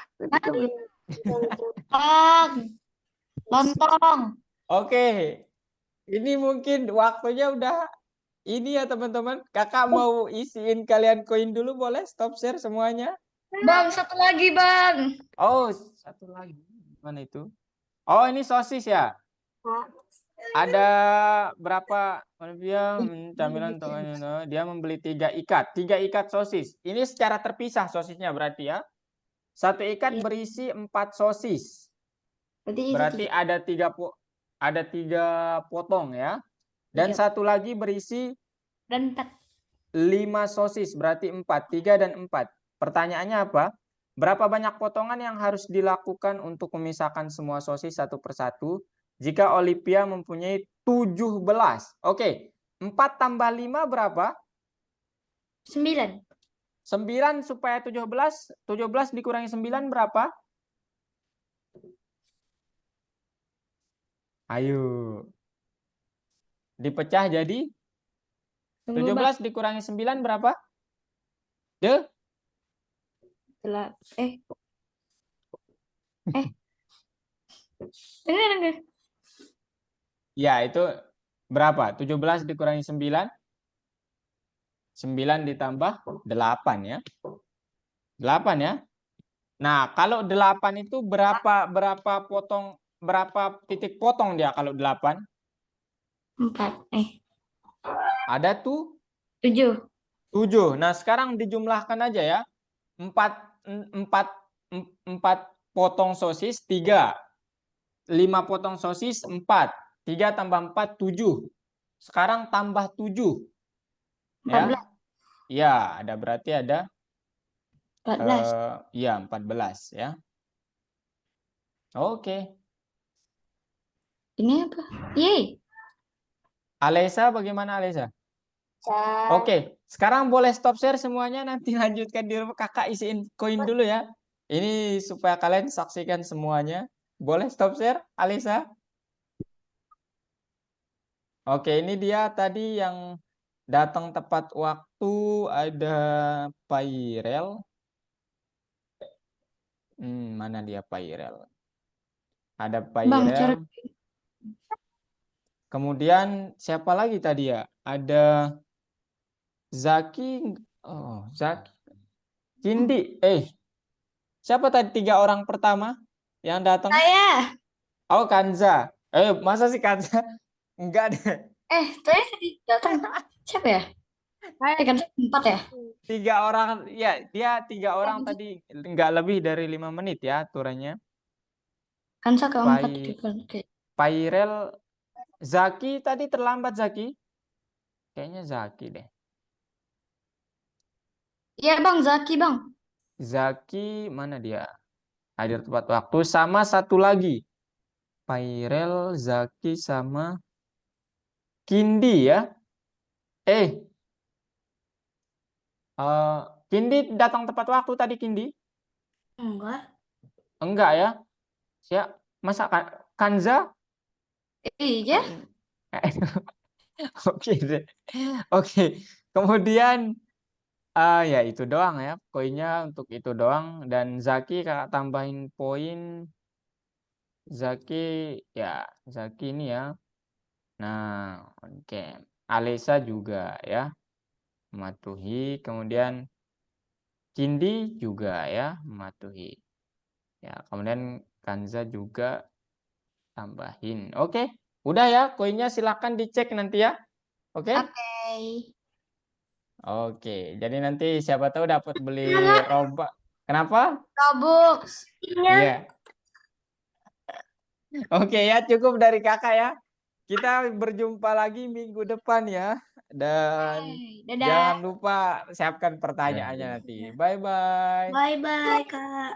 Lontong. Oke. Ini mungkin waktunya udah ini ya teman-teman. Kakak mau isiin kalian koin dulu, boleh stop share semuanya? Bang, satu lagi, Bang. Oh, satu lagi. Mana itu? Oh, ini sosis ya? Ada berapa? Dia camilan dia membeli 3 ikat. 3 ikat sosis. Ini secara terpisah sosisnya berarti ya. Satu ikat berisi 4 sosis. Berarti ada 3 potong ya. Dan satu lagi berisi Dan 4. 5 sosis, berarti 4. 3 dan 4. Pertanyaannya apa? Berapa banyak potongan yang harus dilakukan untuk memisahkan semua sosis satu persatu jika Olivia mempunyai 17? Oke, 4 tambah 5 berapa? 9. 9 supaya 17. 17 dikurangi 9 berapa? Ayo. Dipecah jadi 17 dikurangi 9 berapa? Ya, itu berapa? 17 dikurangi 9. 9 ditambah 8 ya. 8 ya. Nah, kalau 8 itu berapa titik potong dia kalau 8? 4. Ada tuh 7. 7. Nah, sekarang dijumlahkan aja ya. 4 potong sosis 3. 5 potong sosis 4. 3 tambah 4 7. Sekarang tambah 7. 14. Ya, ada berarti ada 14. ya 14 ya. Oke. Ini apa? Yeay. Alesa bagaimana Alesa? Oke, sekarang boleh stop share semuanya, nanti lanjutkan di rumah. Kakak isiin koin dulu ya. Ini supaya kalian saksikan semuanya. Boleh stop share, Alisa? Oke, ini dia tadi yang datang tepat waktu, ada Pairel. Mana dia Pairel? Ada Pairel. Kemudian siapa lagi tadi ya? Ada Zaki. Oh, Zaki. Cindy. Siapa tadi 3 orang pertama yang datang? Saya. Oh, Kanza. Masa sih Kanza? Enggak deh. Saya tadi datang. Siapa ya? Kan 4 ya? 3 orang. Ya, dia 3 orang tadi. Enggak lebih dari 5 menit ya aturannya. Kansa keempat. Pairel. Zaki tadi terlambat Zaki. Kayaknya Zaki deh. Iya Bang, Zaki Bang. Zaki mana dia? Hadir tepat waktu. Sama satu lagi. Pairel, Zaki sama Kindi ya. Kindi datang tepat waktu tadi Kindi? Enggak ya? Masa Kanza? Iya. Oke deh. Oke. Kemudian ya itu doang ya. Poinnya untuk itu doang. Dan Zaki kakak tambahin poin. Zaki ini ya. Nah, oke. Alesa juga ya. Mematuhi. Kemudian Kindi juga ya. Mematuhi. Ya, kemudian Kanza juga tambahin. Oke. Udah ya, koinnya silakan dicek nanti ya. Oke? Oke. Jadi nanti siapa tahu dapat beli robot. Kenapa? Robux. Iya. Oke ya, cukup dari kakak ya. Kita berjumpa lagi minggu depan ya. Dan jangan lupa siapkan pertanyaannya nanti. Bye-bye. Bye-bye, Kak.